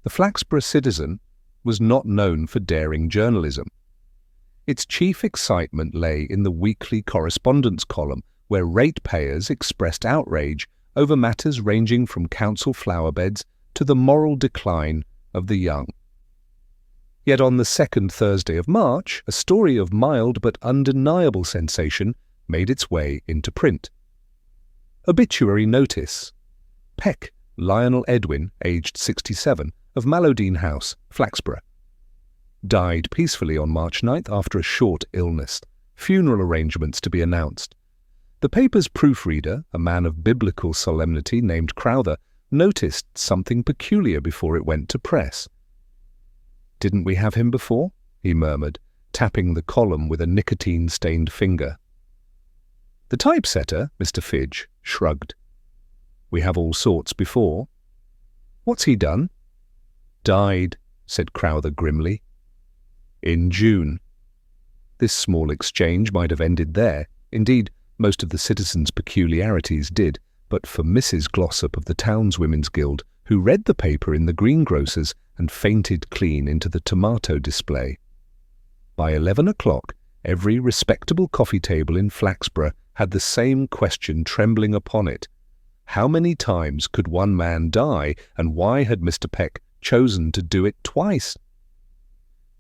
The Flaxborough Citizen was not known for daring journalism. Its chief excitement lay in the weekly correspondence column, where ratepayers expressed outrage over matters ranging from council flowerbeds to the moral decline of the young. Yet on the second Thursday of March, a story of mild but undeniable sensation made its way into print. Obituary notice. Peck, Lionel Edwin, aged 67, of Mallowdean House, Flaxborough. Died peacefully on March 9th after a short illness. Funeral arrangements to be announced. The paper's proofreader, a man of biblical solemnity named Crowther, noticed something peculiar before it went to press. "Didn't we have him before?" he murmured, tapping the column with a nicotine-stained finger. The typesetter, Mr. Fidge, shrugged. "We have all sorts before." "What's he done?" "Died," said Crowther grimly. "In June." This small exchange might have ended there. Indeed, most of the Citizen's peculiarities did, but for Mrs. Glossop of the Townswomen's Guild, who read the paper in the greengrocer's and fainted clean into the tomato display. By 11 o'clock, every respectable coffee table in Flaxborough had the same question trembling upon it. How many times could one man die, and why had Mr. Peck chosen to do it twice?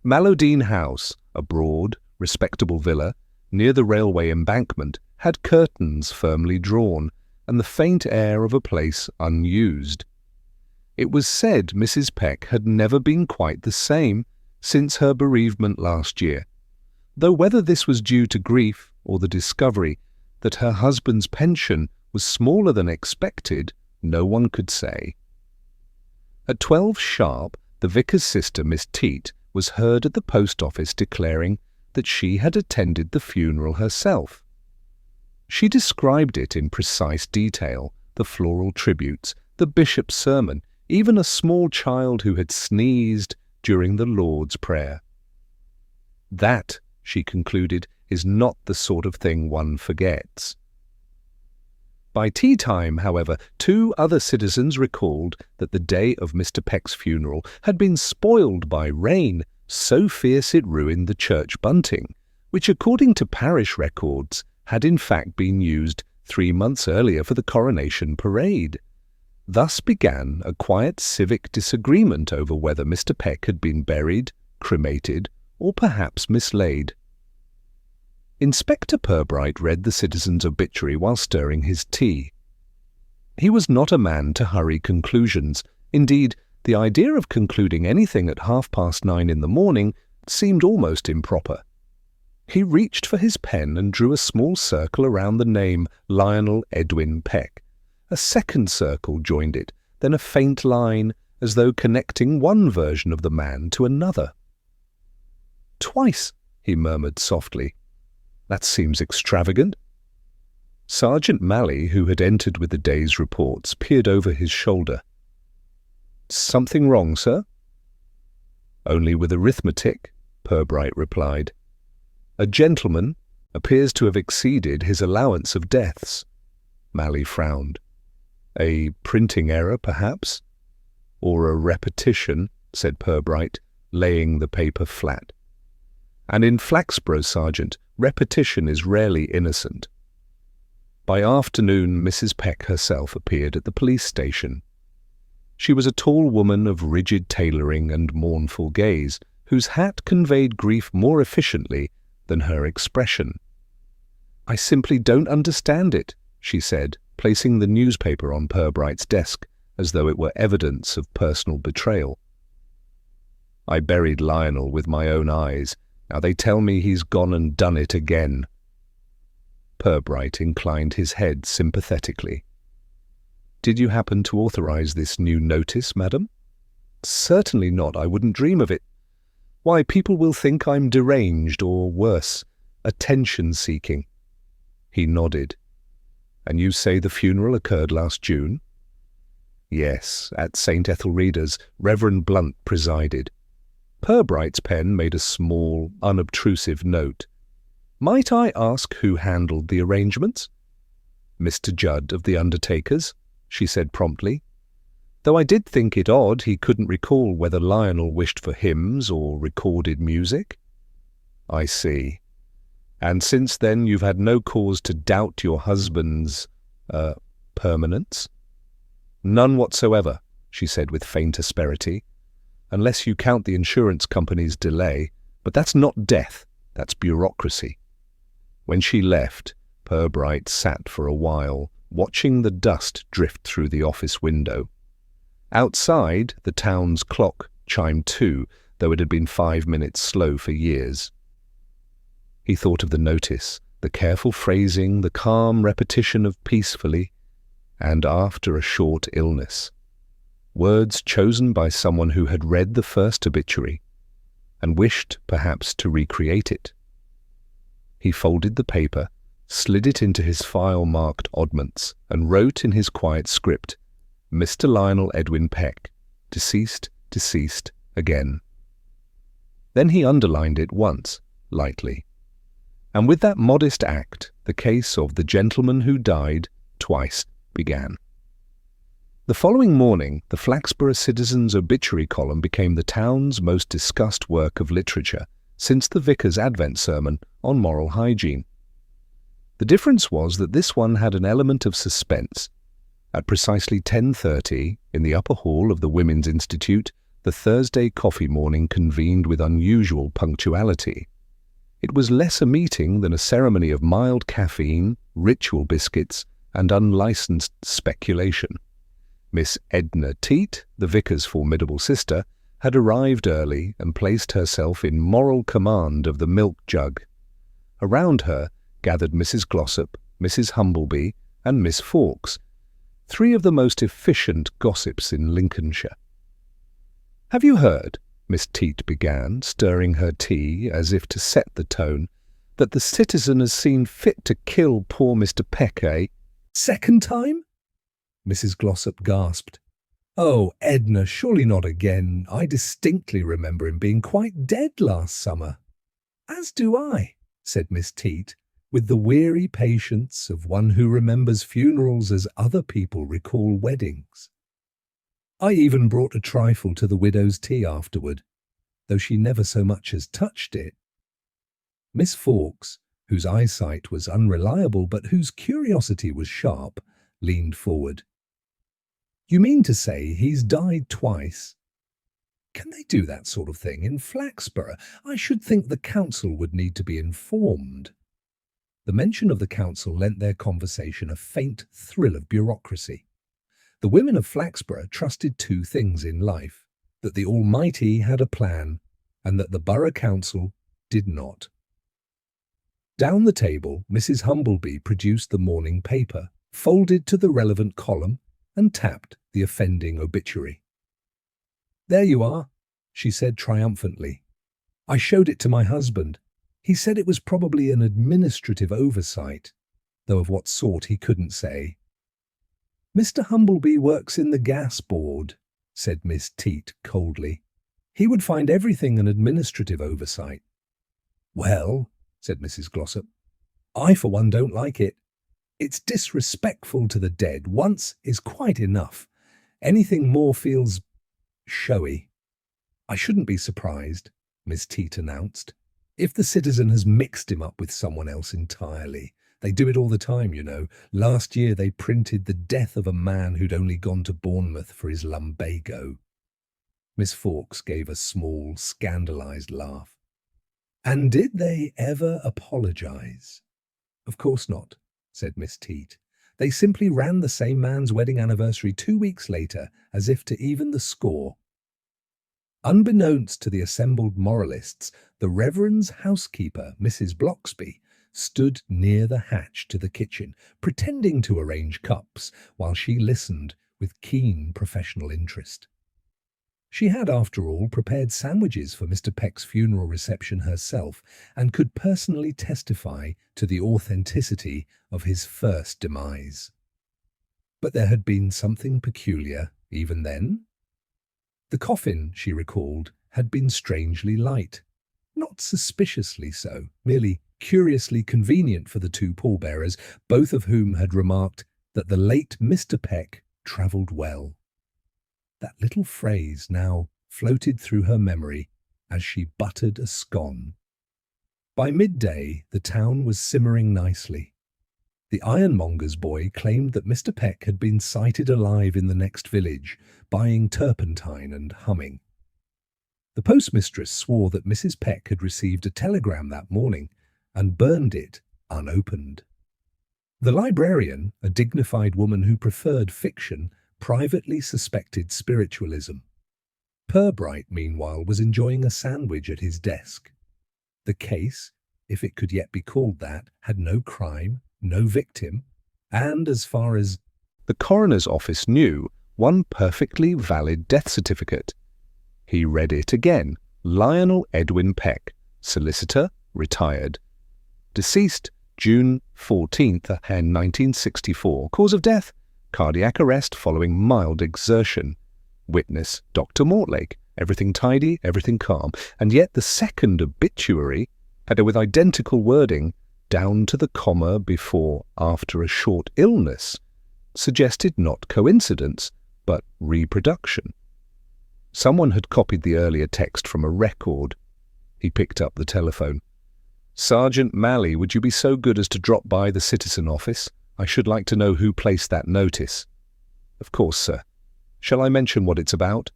Mallowdean House, a broad, respectable villa, near the railway embankment, had curtains firmly drawn, and the faint air of a place unused. It was said Mrs. Peck had never been quite the same since her bereavement last year, though whether this was due to grief or the discovery that her husband's pension was smaller than expected, no one could say. At 12 sharp, the vicar's sister, Miss Teat, was heard at the post office declaring that she had attended the funeral herself. She described it in precise detail, the floral tributes, the bishop's sermon, even a small child who had sneezed during the Lord's Prayer. That, she concluded, is not the sort of thing one forgets. By tea time, however, 2 other citizens recalled that the day of Mr. Peck's funeral had been spoiled by rain, so fierce it ruined the church bunting, which, according to parish records, had in fact been used 3 months earlier for the coronation parade. Thus began a quiet civic disagreement over whether Mr. Peck had been buried, cremated, or perhaps mislaid. Inspector Pubright read the citizen's obituary while stirring his tea. He was not a man to hurry conclusions. Indeed, the idea of concluding anything at 9:30 in the morning seemed almost improper. He reached for his pen and drew a small circle around the name Lionel Edwin Peck. A second circle joined it, then a faint line, as though connecting one version of the man to another. "Twice," he murmured softly. "That seems extravagant." Sergeant Malley, who had entered with the day's reports, peered over his shoulder. "Something wrong, sir?" "Only with arithmetic," Pubright replied. "A gentleman appears to have exceeded his allowance of deaths." Malley frowned. "A printing error, perhaps?" "Or a repetition," said Pubright, laying the paper flat. "And in Flaxborough, Sergeant, repetition is rarely innocent." By afternoon, Mrs. Peck herself appeared at the police station. She was a tall woman of rigid tailoring and mournful gaze, whose hat conveyed grief more efficiently than her expression. "I simply don't understand it," she said, placing the newspaper on Purbright's desk as though it were evidence of personal betrayal. "I buried Lionel with my own eyes. Now they tell me he's gone and done it again." Pubright inclined his head sympathetically. "Did you happen to authorize this new notice, madam?" "Certainly not. I wouldn't dream of it. Why, people will think I'm deranged or, worse, attention-seeking." He nodded. "And you say the funeral occurred last June?" "Yes, at St. Ethelreda's. Reverend Blunt presided." Purbright's pen made a small, unobtrusive note. "Might I ask who handled the arrangements?" "Mr. Judd of the undertakers," she said promptly. though I did think it odd he couldn't recall whether Lionel wished for hymns or recorded music." "I see. And since then you've had no cause to doubt your husband's, permanence?" "None whatsoever," she said with faint asperity, "unless you count the insurance company's delay. But that's not death, that's bureaucracy." When she left, Pubright sat for a while, watching the dust drift through the office window. Outside, the town's clock chimed 2, though it had been 5 minutes slow for years. He thought of the notice, the careful phrasing, the calm repetition of peacefully, and after a short illness. Words chosen by someone who had read the first obituary and wished, perhaps, to recreate it. He folded the paper, slid it into his file marked oddments, and wrote in his quiet script, "Mr. Lionel Edwin Peck, deceased, deceased, again." Then he underlined it once, lightly. And with that modest act, the case of the gentleman who died twice began. The following morning, the Flaxborough Citizen's obituary column became the town's most discussed work of literature since the vicar's Advent sermon on moral hygiene. The difference was that this one had an element of suspense. At precisely 10:30, in the upper hall of the Women's Institute, the Thursday coffee morning convened with unusual punctuality. It was less a meeting than a ceremony of mild caffeine, ritual biscuits, and unlicensed speculation. Miss Edna Teat, the vicar's formidable sister, had arrived early and placed herself in moral command of the milk jug. Around her gathered Mrs. Glossop, Mrs. Humbleby, and Miss Fawkes, 3 of the most efficient gossips in Lincolnshire. "Have you heard," Miss Teat began, stirring her tea as if to set the tone, "that the Citizen has seen fit to kill poor Mr. Peck, eh?" "Second time?" Mrs. Glossop gasped. "Oh, Edna, surely not again. I distinctly remember him being quite dead last summer." "As do I," said Miss Teat, with the weary patience of one who remembers funerals as other people recall weddings. "I even brought a trifle to the widow's tea afterward, though she never so much as touched it." Miss Fawkes, whose eyesight was unreliable but whose curiosity was sharp, leaned forward. "You mean to say he's died twice? Can they do that sort of thing in Flaxborough? I should think the council would need to be informed." The mention of the council lent their conversation a faint thrill of bureaucracy. The women of Flaxborough trusted 2 things in life: that the Almighty had a plan, and that the borough council did not. Down the table, Mrs. Humbleby produced the morning paper, folded to the relevant column, and tapped the offending obituary. "There you are," she said triumphantly. "I showed it to my husband. He said it was probably an administrative oversight, though of what sort he couldn't say." "Mr. Humbleby works in the gas board," said Miss Teat coldly. "He would find everything an administrative oversight." "Well," said Mrs. Glossop, "I for one don't like it. It's disrespectful to the dead. Once is quite enough. Anything more feels showy." "I shouldn't be surprised," Miss Teat announced, "if the Citizen has mixed him up with someone else entirely. They do it all the time, you know. Last year they printed the death of a man who'd only gone to Bournemouth for his lumbago." Miss Fawkes gave a small, scandalized laugh. "And did they ever apologize?" "Of course not," said Miss Teat. "They simply ran the same man's wedding anniversary 2 weeks later, as if to even the score." Unbeknownst to the assembled moralists, the Reverend's housekeeper, Mrs. Bloxby, stood near the hatch to the kitchen, pretending to arrange cups, while she listened with keen professional interest. She had, after all, prepared sandwiches for Mr. Peck's funeral reception herself, and could personally testify to the authenticity of his first demise. But there had been something peculiar even then. The coffin, she recalled, had been strangely light. Not suspiciously so, merely curiously convenient for the 2 pallbearers, both of whom had remarked that the late Mr. Peck travelled well. That little phrase now floated through her memory as she buttered a scone. By midday, the town was simmering nicely. The ironmonger's boy claimed that Mr. Peck had been sighted alive in the next village, buying turpentine and humming. The postmistress swore that Mrs. Peck had received a telegram that morning and burned it unopened. The librarian, a dignified woman who preferred fiction, privately suspected spiritualism. Pubright, meanwhile, was enjoying a sandwich at his desk. The case, if it could yet be called that, had no crime, no victim, and, as far as the coroner's office knew, one perfectly valid death certificate. He read it again. Lionel Edwin Peck, solicitor, retired. Deceased June 14th, 1964. Cause of death, cardiac arrest following mild exertion. Witness, Dr. Mortlake. Everything tidy, everything calm. And yet the second obituary had it with identical wording, down to the comma before after a short illness, suggested not coincidence, but reproduction. Someone had copied the earlier text from a record. He picked up the telephone. Sergeant Malley, would you be so good as to drop by the citizen office? I should like to know who placed that notice. Of course, sir. Shall I mention what it's about?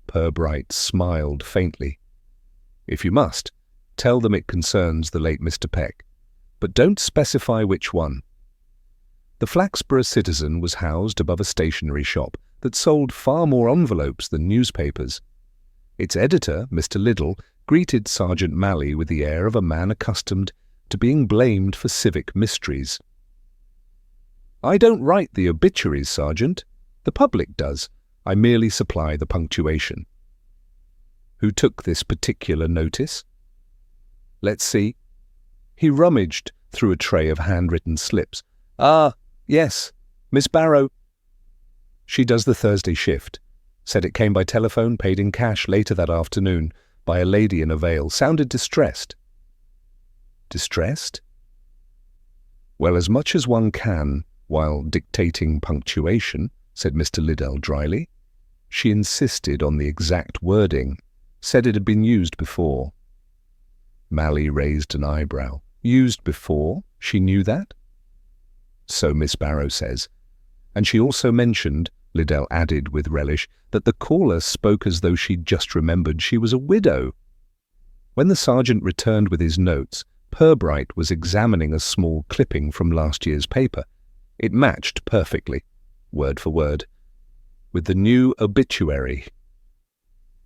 Pubright smiled faintly. If you must, tell them it concerns the late Mr. Peck, but don't specify which one. The Flaxborough Citizen was housed above a stationery shop that sold far more envelopes than newspapers. Its editor, Mr. Liddell, greeted Sergeant Malley with the air of a man accustomed to being blamed for civic mysteries. I don't write the obituaries, Sergeant. The public does. I merely supply the punctuation. Who took this particular notice? Let's see. He rummaged through a tray of handwritten slips. Ah, yes, Miss Barrow. She does the Thursday shift. Said it came by telephone, paid in cash later that afternoon, by a lady in a veil. Sounded distressed. Distressed? Well, as much as one can, while dictating punctuation, said Mr. Liddell dryly. She insisted on the exact wording, said it had been used before. Malley raised an eyebrow. Used before? She knew that? So Miss Barrow says. And she also mentioned, Liddell added with relish, that the caller spoke as though she'd just remembered she was a widow. When the sergeant returned with his notes, Pubright was examining a small clipping from last year's paper. It matched perfectly, word for word, with the new obituary.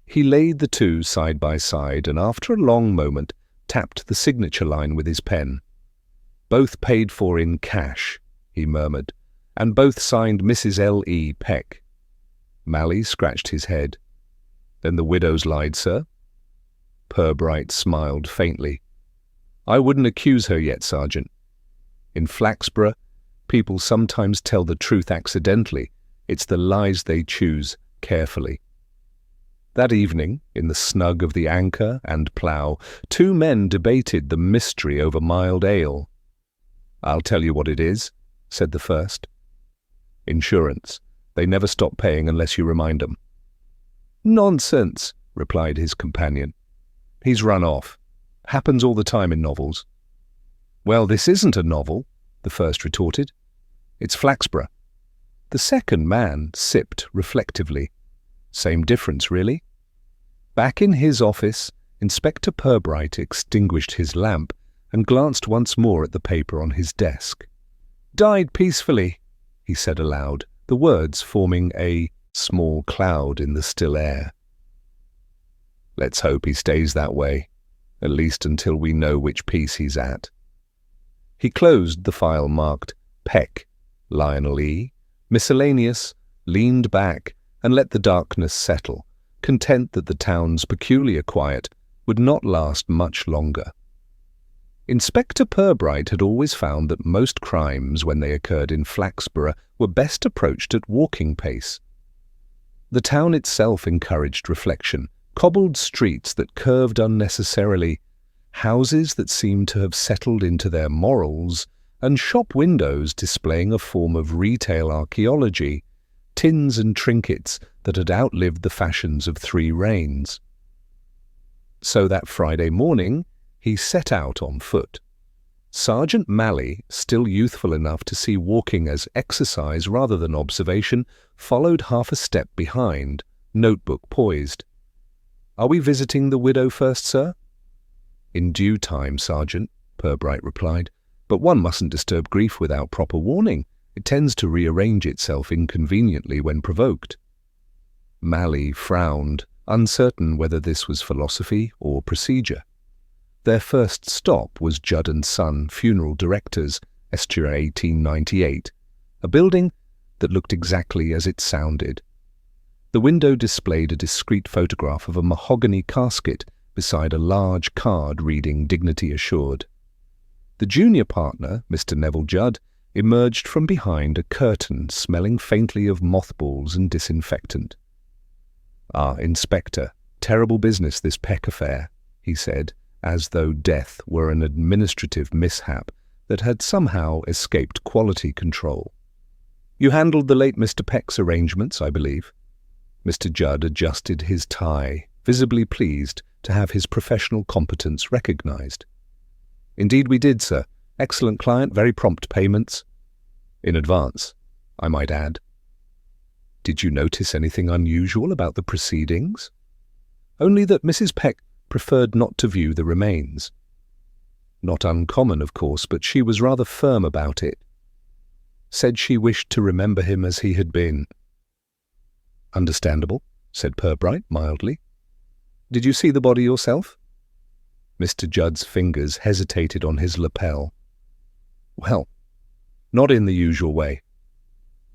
He laid the two side by side and after a long moment tapped the signature line with his pen. Both paid for in cash, he murmured, and both signed Mrs. L.E. Peck. Malley scratched his head. Then the widow's lied, sir? Pubright smiled faintly. I wouldn't accuse her yet, Sergeant. In Flaxborough, people sometimes tell the truth accidentally. It's the lies they choose carefully. That evening, in the snug of the Anchor and Plough, two men debated the mystery over mild ale. I'll tell you what it is, said the first. Insurance. They never stop paying unless you remind them. Nonsense, replied his companion. He's run off. Happens all the time in novels. Well, this isn't a novel, the first retorted. It's Flaxborough. The second man sipped reflectively. Same difference, really. Back in his office, Inspector Pubright extinguished his lamp and glanced once more at the paper on his desk. Died peacefully, he said aloud, the words forming a small cloud in the still air. Let's hope he stays that way, at least until we know which piece he's at. He closed the file marked Peck, Lionel E., miscellaneous, leaned back, and let the darkness settle, content that the town's peculiar quiet would not last much longer. Inspector Pubright had always found that most crimes, when they occurred in Flaxborough, were best approached at walking pace. The town itself encouraged reflection, cobbled streets that curved unnecessarily, houses that seemed to have settled into their morals, and shop windows displaying a form of retail archaeology, tins and trinkets that had outlived the fashions of 3 reigns. So that Friday morning, he set out on foot. Sergeant Malley, still youthful enough to see walking as exercise rather than observation, followed half a step behind, notebook poised. "Are we visiting the widow first, sir?" "In due time, Sergeant," Pubright replied, "but one mustn't disturb grief without proper warning. It tends to rearrange itself inconveniently when provoked." Malley frowned, uncertain whether this was philosophy or procedure. Their first stop was Judd & Son Funeral Directors, Estura 1898, a building that looked exactly as it sounded. The window displayed a discreet photograph of a mahogany casket beside a large card reading "Dignity Assured." The junior partner, Mr. Neville Judd, emerged from behind a curtain smelling faintly of mothballs and disinfectant. "Ah, Inspector, terrible business this Peck affair," he said, as though death were an administrative mishap that had somehow escaped quality control. "You handled the late Mr. Peck's arrangements, I believe?" Mr. Judd adjusted his tie, visibly pleased to have his professional competence recognized. "Indeed we did, sir. Excellent client, very prompt payments. In advance, I might add." "Did you notice anything unusual about the proceedings?" "Only that Mrs. Peck preferred not to view the remains." "Not uncommon, of course, but she was rather firm about it. Said she wished to remember him as he had been." "Understandable," said Pubright mildly. "Did you see the body yourself?" Mr. Judd's fingers hesitated on his lapel. "Well, not in the usual way.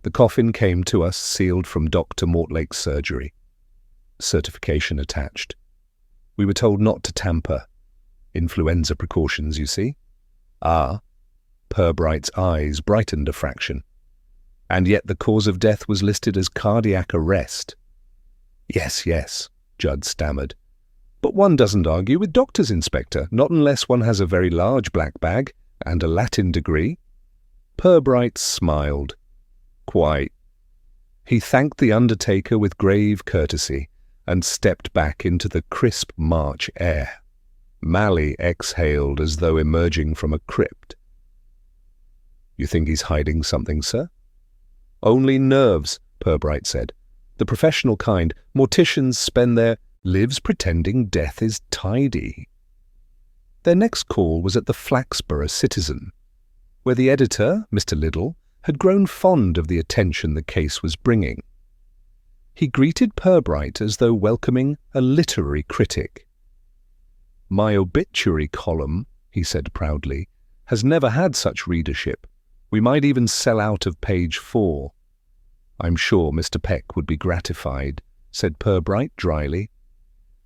The coffin came to us sealed from Dr. Mortlake's surgery. Certification attached. We were told not to tamper. Influenza precautions, you see." "Ah." Purbright's eyes brightened a fraction. "And yet the cause of death was listed as cardiac arrest." Yes, Judd stammered. "But one doesn't argue with doctors, Inspector, not unless one has a very large black bag and a Latin degree." Pubright smiled. "Quite." He thanked the undertaker with grave courtesy and stepped back into the crisp March air. Malley exhaled as though emerging from a crypt. "You think he's hiding something, sir?" "Only nerves," Pubright said. "The professional kind. Morticians spend their lives pretending death is tidy." Their next call was at the Flaxborough Citizen, where the editor, Mr. Liddell, had grown fond of the attention the case was bringing. He greeted Pubright as though welcoming a literary critic. "My obituary column," he said proudly, "has never had such readership. We might even sell out of page 4. "I'm sure Mr. Peck would be gratified," said Pubright dryly.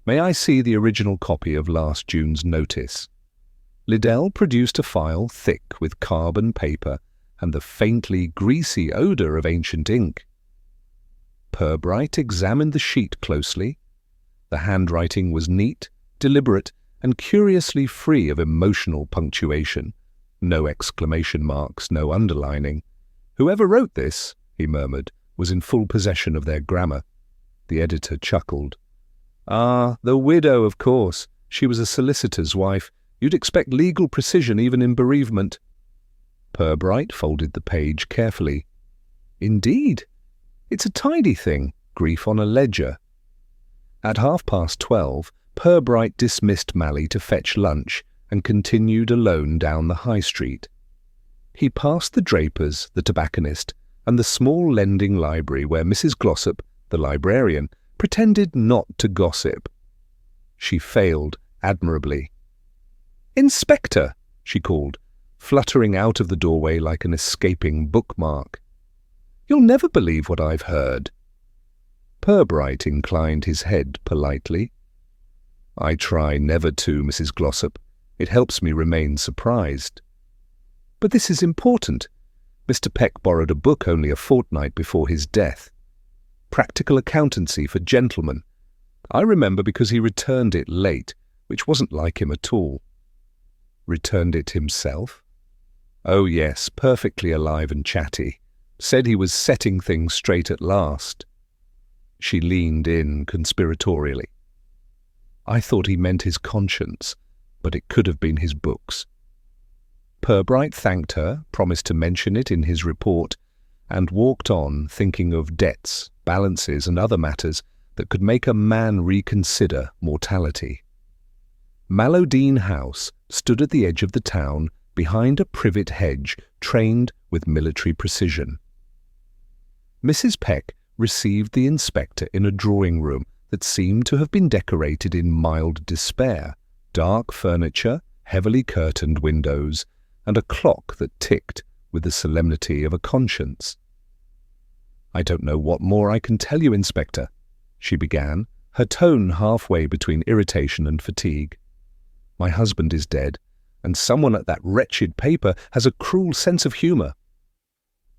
"May I see the original copy of last June's notice?" Liddell produced a file thick with carbon paper and the faintly greasy odour of ancient ink. Pubright examined the sheet closely. The handwriting was neat, deliberate, and curiously free of emotional punctuation. No exclamation marks, no underlining. "Whoever wrote this," he murmured, "was in full possession of their grammar." The editor chuckled. "Ah, the widow, of course. She was a solicitor's wife. You'd expect legal precision even in bereavement." Pubright folded the page carefully. "Indeed. It's a tidy thing, grief on a ledger." At 12:30, Pubright dismissed Malley to fetch lunch and continued alone down the high street. He passed the draper's, the tobacconist, and the small lending library where Mrs. Glossop, the librarian, pretended not to gossip. She failed admirably. "Inspector," she called, fluttering out of the doorway like an escaping bookmark. "You'll never believe what I've heard." Pubright inclined his head politely. "I try never to, Mrs. Glossop. It helps me remain surprised." "But this is important. Mr. Peck borrowed a book only a fortnight before his death. Practical Accountancy for Gentlemen. I remember because he returned it late, which wasn't like him at all." "Returned it himself?" "Oh yes, perfectly alive and chatty. Said he was setting things straight at last." She leaned in conspiratorially. I thought he meant his conscience, but it could have been his books. Pubright thanked her, promised to mention it in his report, and walked on, thinking of debts, balances, and other matters that could make a man reconsider mortality. Mallowdean House stood at the edge of the town, behind a privet hedge trained with military precision. Mrs. Peck received the inspector in a drawing room that seemed to have been decorated in mild despair, dark furniture, heavily curtained windows, and a clock that ticked with the solemnity of a conscience. "I don't know what more I can tell you, Inspector," she began, her tone halfway between irritation and fatigue. "My husband is dead, and someone at that wretched paper has a cruel sense of humour."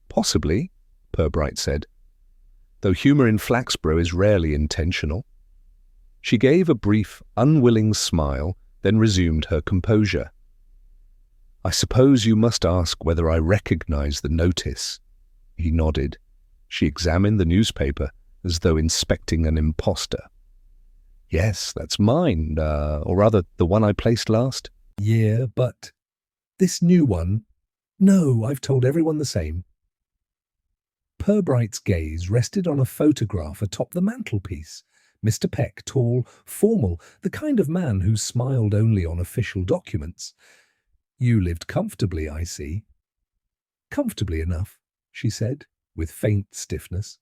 "Possibly," Pubright said, "though humour in Flaxborough is rarely intentional." She gave a brief, unwilling smile, then resumed her composure. "I suppose you must ask whether I recognise the notice." He nodded. She examined the newspaper as though inspecting an impostor. "Yes, that's mine, or rather the one I placed last." "Yeah, but this new one? No, I've told everyone the same." Purbright's gaze rested on a photograph atop the mantelpiece. Mr. Peck, tall, formal, the kind of man who smiled only on official documents. "You lived comfortably, I see." "Comfortably enough," she said, with faint stiffness.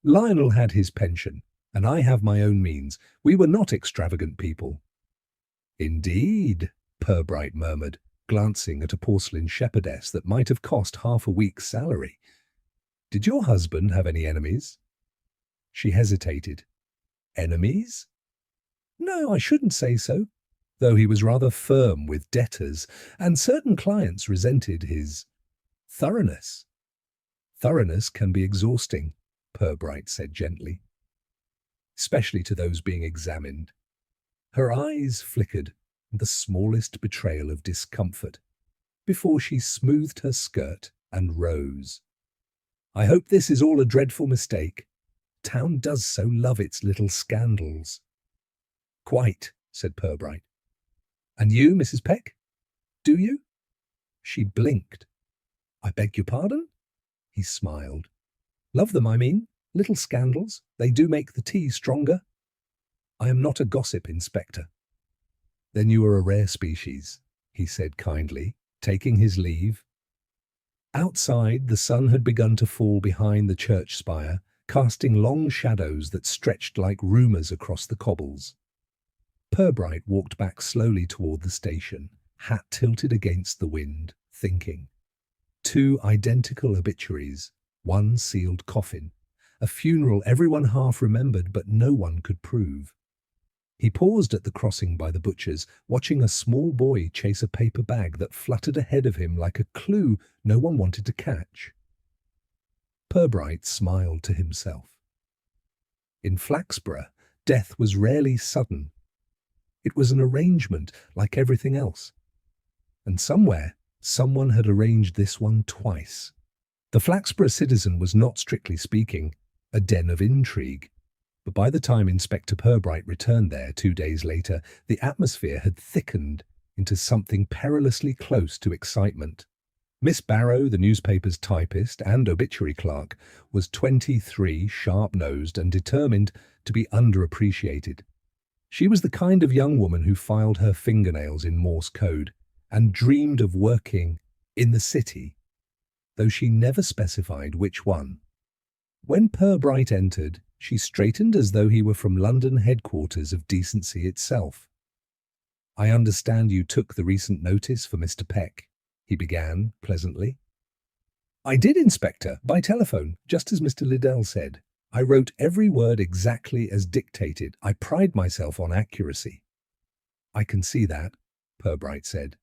"Lionel had his pension, and I have my own means. We were not extravagant people." "Indeed," Pubright murmured, glancing at a porcelain shepherdess that might have cost half a week's salary. "Did your husband have any enemies?" She hesitated. "Enemies? No, I shouldn't say so, though he was rather firm with debtors, and certain clients resented his thoroughness." "Thoroughness can be exhausting," Pubright said gently, "especially to those being examined." Her eyes flickered with the smallest betrayal of discomfort before she smoothed her skirt and rose. "I hope this is all a dreadful mistake. Town does so love its little scandals." "Quite," said Pubright. "And you, Mrs. Peck? Do you?" She blinked. "I beg your pardon?" He smiled. "Love them, I mean. Little scandals. They do make the tea stronger." "I am not a gossip, Inspector." "Then you are a rare species," he said kindly, taking his leave. Outside, the sun had begun to fall behind the church spire, casting long shadows that stretched like rumours across the cobbles. Pubright walked back slowly toward the station, hat tilted against the wind, thinking. 2 identical obituaries, 1 sealed coffin, a funeral everyone half remembered but no one could prove. He paused at the crossing by the butcher's, watching a small boy chase a paper bag that fluttered ahead of him like a clue no one wanted to catch. Pubright smiled to himself. In Flaxborough, death was rarely sudden. It was an arrangement like everything else. And somewhere, someone had arranged this one twice. The Flaxborough Citizen was not, strictly speaking, a den of intrigue. But by the time Inspector Pubright returned there 2 days later, the atmosphere had thickened into something perilously close to excitement. Miss Barrow, the newspaper's typist and obituary clerk, was 23, sharp-nosed and determined to be underappreciated. She was the kind of young woman who filed her fingernails in Morse code and dreamed of working in the city, though she never specified which one. When Pubright entered, she straightened as though he were from London headquarters of decency itself. "I understand you took the recent notice for Mr. Peck," he began pleasantly. "I did, Inspector, by telephone, just as Mr. Liddell said. I wrote every word exactly as dictated. I pride myself on accuracy." "I can see that," Pubright said.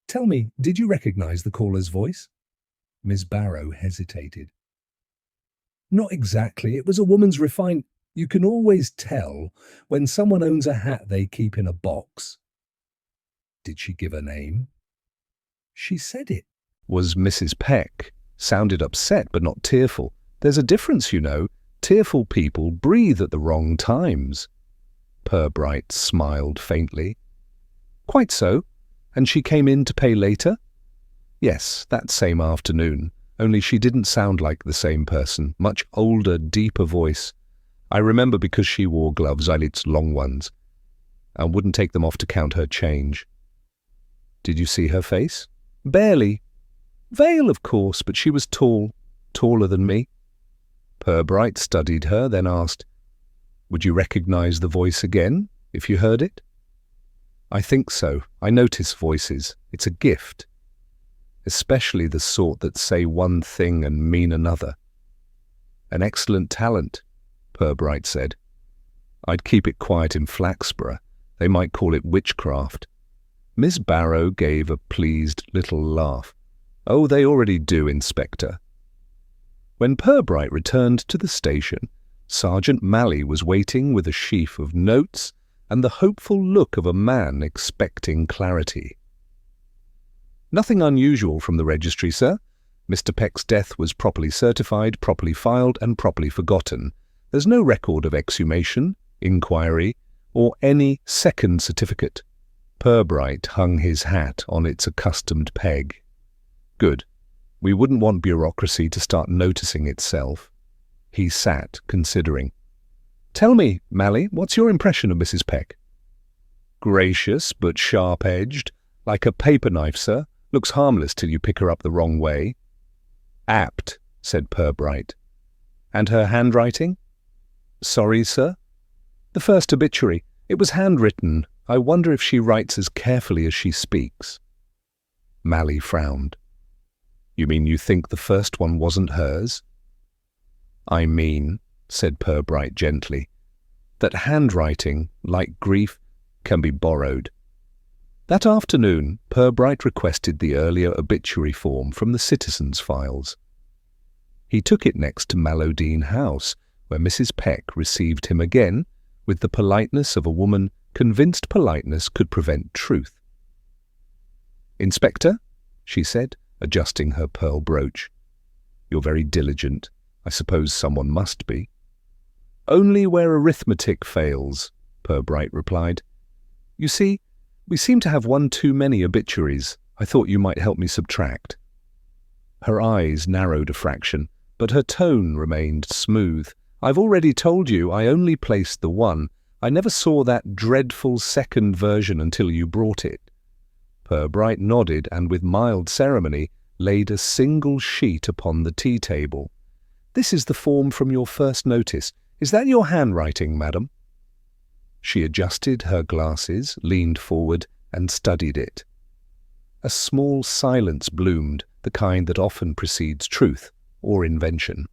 "Tell me, did you recognize the caller's voice?" Miss Barrow hesitated. "Not exactly. It was a woman's refined. You can always tell when someone owns a hat they keep in a box." "Did she give a name?" "She said it." Was Mrs. Peck. Sounded upset but not tearful. There's a difference, you know. Tearful people breathe at the wrong times. Pubright smiled faintly. Quite so. And she came in to pay later? Yes, that same afternoon, only she didn't sound like the same person, much older, deeper voice. I remember because she wore gloves, eyelids long ones, and wouldn't take them off to count her change. Did you see her face? Barely. Veil, of course, but she was tall, taller than me. Pubright studied her, then asked, Would you recognize the voice again, if you heard it? I think so. I notice voices. It's a gift. Especially the sort that say one thing and mean another. An excellent talent, Pubright said. I'd keep it quiet in Flaxborough. They might call it witchcraft. Miss Barrow gave a pleased little laugh. Oh, they already do, Inspector. When Pubright returned to the station, Sergeant Malley was waiting with a sheaf of notes and the hopeful look of a man expecting clarity. Nothing unusual from the registry, sir. Mr. Peck's death was properly certified, properly filed, and properly forgotten. There's no record of exhumation, inquiry, or any second certificate. Pubright hung his hat on its accustomed peg. Good. We wouldn't want bureaucracy to start noticing itself. He sat, considering. Tell me, Malley, what's your impression of Mrs. Peck? Gracious, but sharp-edged, like a paper knife, sir. Looks harmless till you pick her up the wrong way. Apt, said Pubright. And her handwriting? Sorry, sir? The first obituary. It was handwritten. I wonder if she writes as carefully as she speaks. Malley frowned. You mean you think the first one wasn't hers? I mean, said Pubright gently, that handwriting, like grief, can be borrowed. That afternoon, Pubright requested the earlier obituary form from the citizens' files. He took it next to Mallowdene House, where Mrs. Peck received him again with the politeness of a woman convinced politeness could prevent truth. Inspector, she said, adjusting her pearl brooch. You're very diligent. I suppose someone must be. Only where arithmetic fails, Pubright replied. You see, we seem to have one too many obituaries. I thought you might help me subtract. Her eyes narrowed a fraction, but her tone remained smooth. I've already told you I only placed the one. I never saw that dreadful second version until you brought it. Pubright nodded and with mild ceremony laid a single sheet upon the tea-table. This is the form from your first notice. Is that your handwriting, madam? She adjusted her glasses, leaned forward, and studied it. A small silence bloomed, the kind that often precedes truth or invention.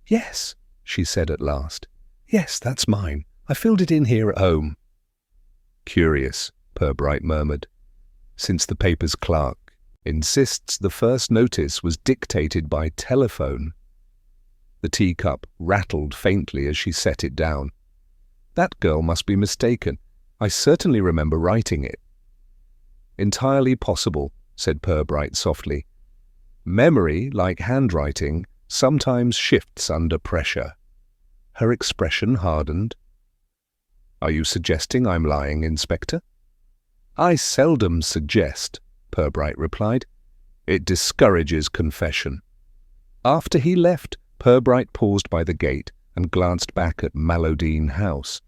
Yes, she said at last. Yes, that's mine. I filled it in here at home. Curious, Pubright murmured, since the paper's clerk insists the first notice was dictated by telephone. The teacup rattled faintly as she set it down. That girl must be mistaken. I certainly remember writing it. Entirely possible, said Pubright softly. Memory, like handwriting, sometimes shifts under pressure. Her expression hardened. Are you suggesting I'm lying, Inspector? I seldom suggest, Pubright replied. It discourages confession. After he left, Pubright paused by the gate and glanced back at Mallowdene House.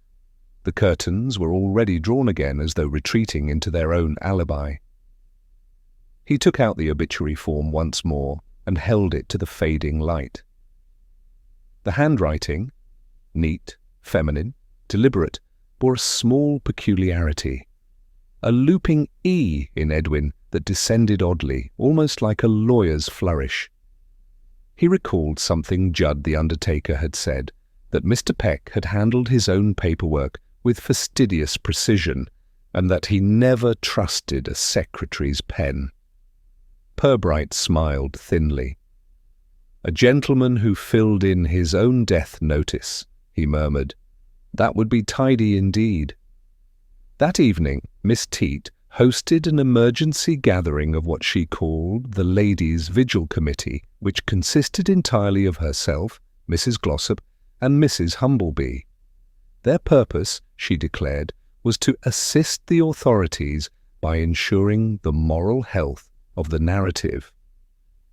The curtains were already drawn again as though retreating into their own alibi. He took out the obituary form once more and held it to the fading light. The handwriting, neat, feminine, deliberate, bore a small peculiarity. A looping E in Edwin that descended oddly, almost like a lawyer's flourish. He recalled something Judd the undertaker had said, that Mr. Peck had handled his own paperwork with fastidious precision, and that he never trusted a secretary's pen. Pubright smiled thinly. A gentleman who filled in his own death notice, he murmured. That would be tidy indeed. That evening, Miss Teat hosted an emergency gathering of what she called the Ladies' Vigil Committee, which consisted entirely of herself, Mrs. Glossop, and Mrs. Humblebee. Their purpose, she declared, was to assist the authorities by ensuring the moral health of the narrative.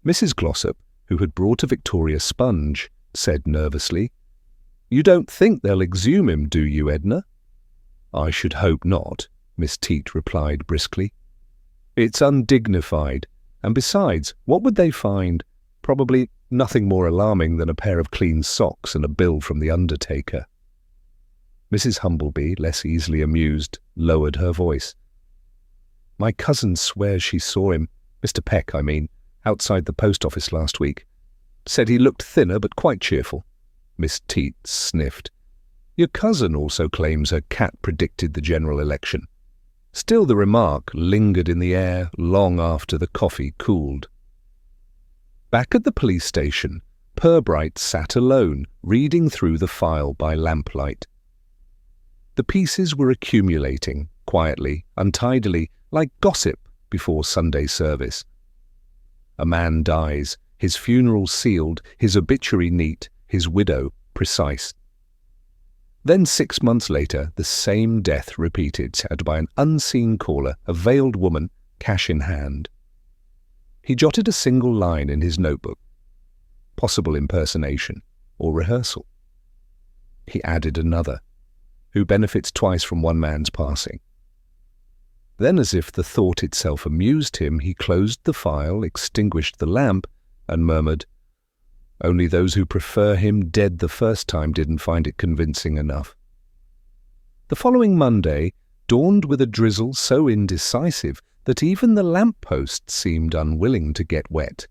Mrs. Glossop, who had brought a Victoria sponge, said nervously, "You don't think they'll exhume him, do you, Edna?" "I should hope not," Miss Teat replied briskly. "It's undignified, and besides, what would they find? Probably nothing more alarming than a pair of clean socks and a bill from the undertaker." Mrs. Humblebee, less easily amused, lowered her voice. "My cousin swears she saw him, Mr. Peck, I mean, outside the post office last week. Said he looked thinner but quite cheerful." Miss Teat sniffed. "Your cousin also claims her cat predicted the general election." Still the remark lingered in the air long after the coffee cooled. Back at the police station, Pubright sat alone, reading through the file by lamplight. The pieces were accumulating, quietly, untidily, like gossip before Sunday service. A man dies, his funeral sealed, his obituary neat, his widow precise. Then 6 months later, the same death repeated, said by an unseen caller, a veiled woman, cash in hand. He jotted a single line in his notebook. Possible impersonation or rehearsal. He added another. Who benefits twice from one man's passing? Then, as if the thought itself amused him, he closed the file, extinguished the lamp, and murmured, "Only those who prefer him dead the first time didn't find it convincing enough." The following Monday dawned with a drizzle so indecisive that even the lamp-post seemed unwilling to get wet.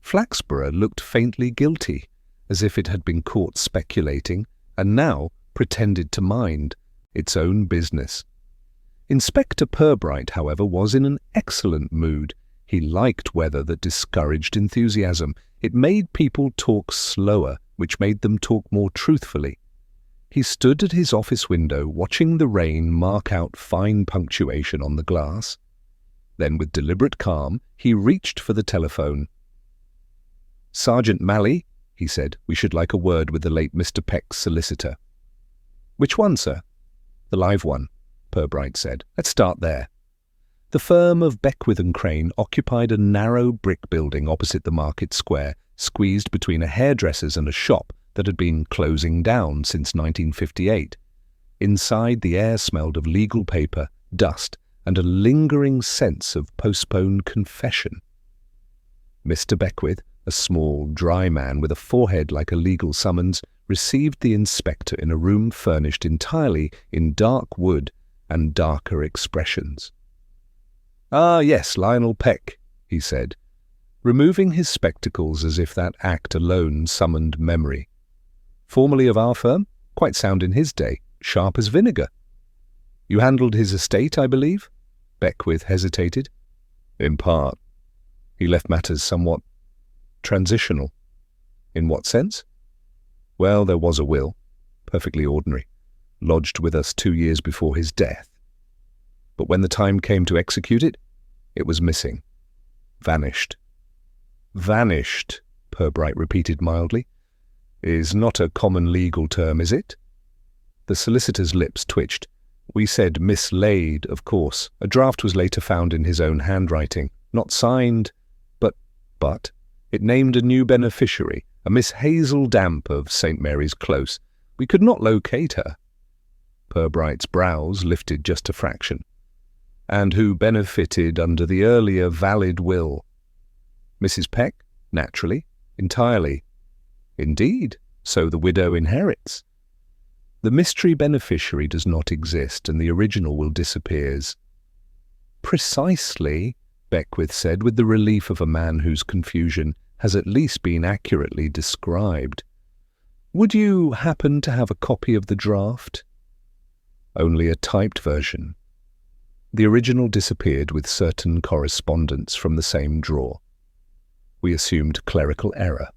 Flaxborough looked faintly guilty, as if it had been caught speculating, and now pretended to mind its own business. Inspector Pubright, however, was in an excellent mood. He liked weather that discouraged enthusiasm. It made people talk slower, which made them talk more truthfully. He stood at his office window, watching the rain mark out fine punctuation on the glass. Then, with deliberate calm, he reached for the telephone. "Sergeant Malley," he said, "we should like a word with the late Mr. Peck's solicitor." "Which one, sir?" "The live one," Pubright said. "Let's start there." The firm of Beckwith and Crane occupied a narrow brick building opposite the market square, squeezed between a hairdresser's and a shop that had been closing down since 1958. Inside, the air smelled of legal paper, dust, and a lingering sense of postponed confession. Mr. Beckwith, a small, dry man with a forehead like a legal summons, received the inspector in a room furnished entirely in dark wood and darker expressions. "Ah, yes, Lionel Peck," he said, removing his spectacles as if that act alone summoned memory. "Formerly of our firm, quite sound in his day, sharp as vinegar. You handled his estate, I believe?" Beckwith hesitated. "In part. He left matters somewhat transitional." "In what sense?" "Well, there was a will, perfectly ordinary, lodged with us 2 years before his death. But when the time came to execute it, it was missing. Vanished." "Vanished," Pubright repeated mildly, "is not a common legal term, is it?" The solicitor's lips twitched. "We said mislaid, of course. A draft was later found in his own handwriting, not signed, but it named a new beneficiary, a Miss Hazel Damp of St. Mary's Close. We could not locate her." Purbright's brows lifted just a fraction. "And who benefited under the earlier valid will?" "Mrs. Peck, naturally, entirely." "Indeed, so the widow inherits." "The mystery beneficiary does not exist, and the original will disappears." "Precisely," Beckwith said, with the relief of a man whose confusion has at least been accurately described. "Would you happen to have a copy of the draft?" "Only a typed version." The original disappeared with certain correspondence from the same drawer. We assumed clerical error.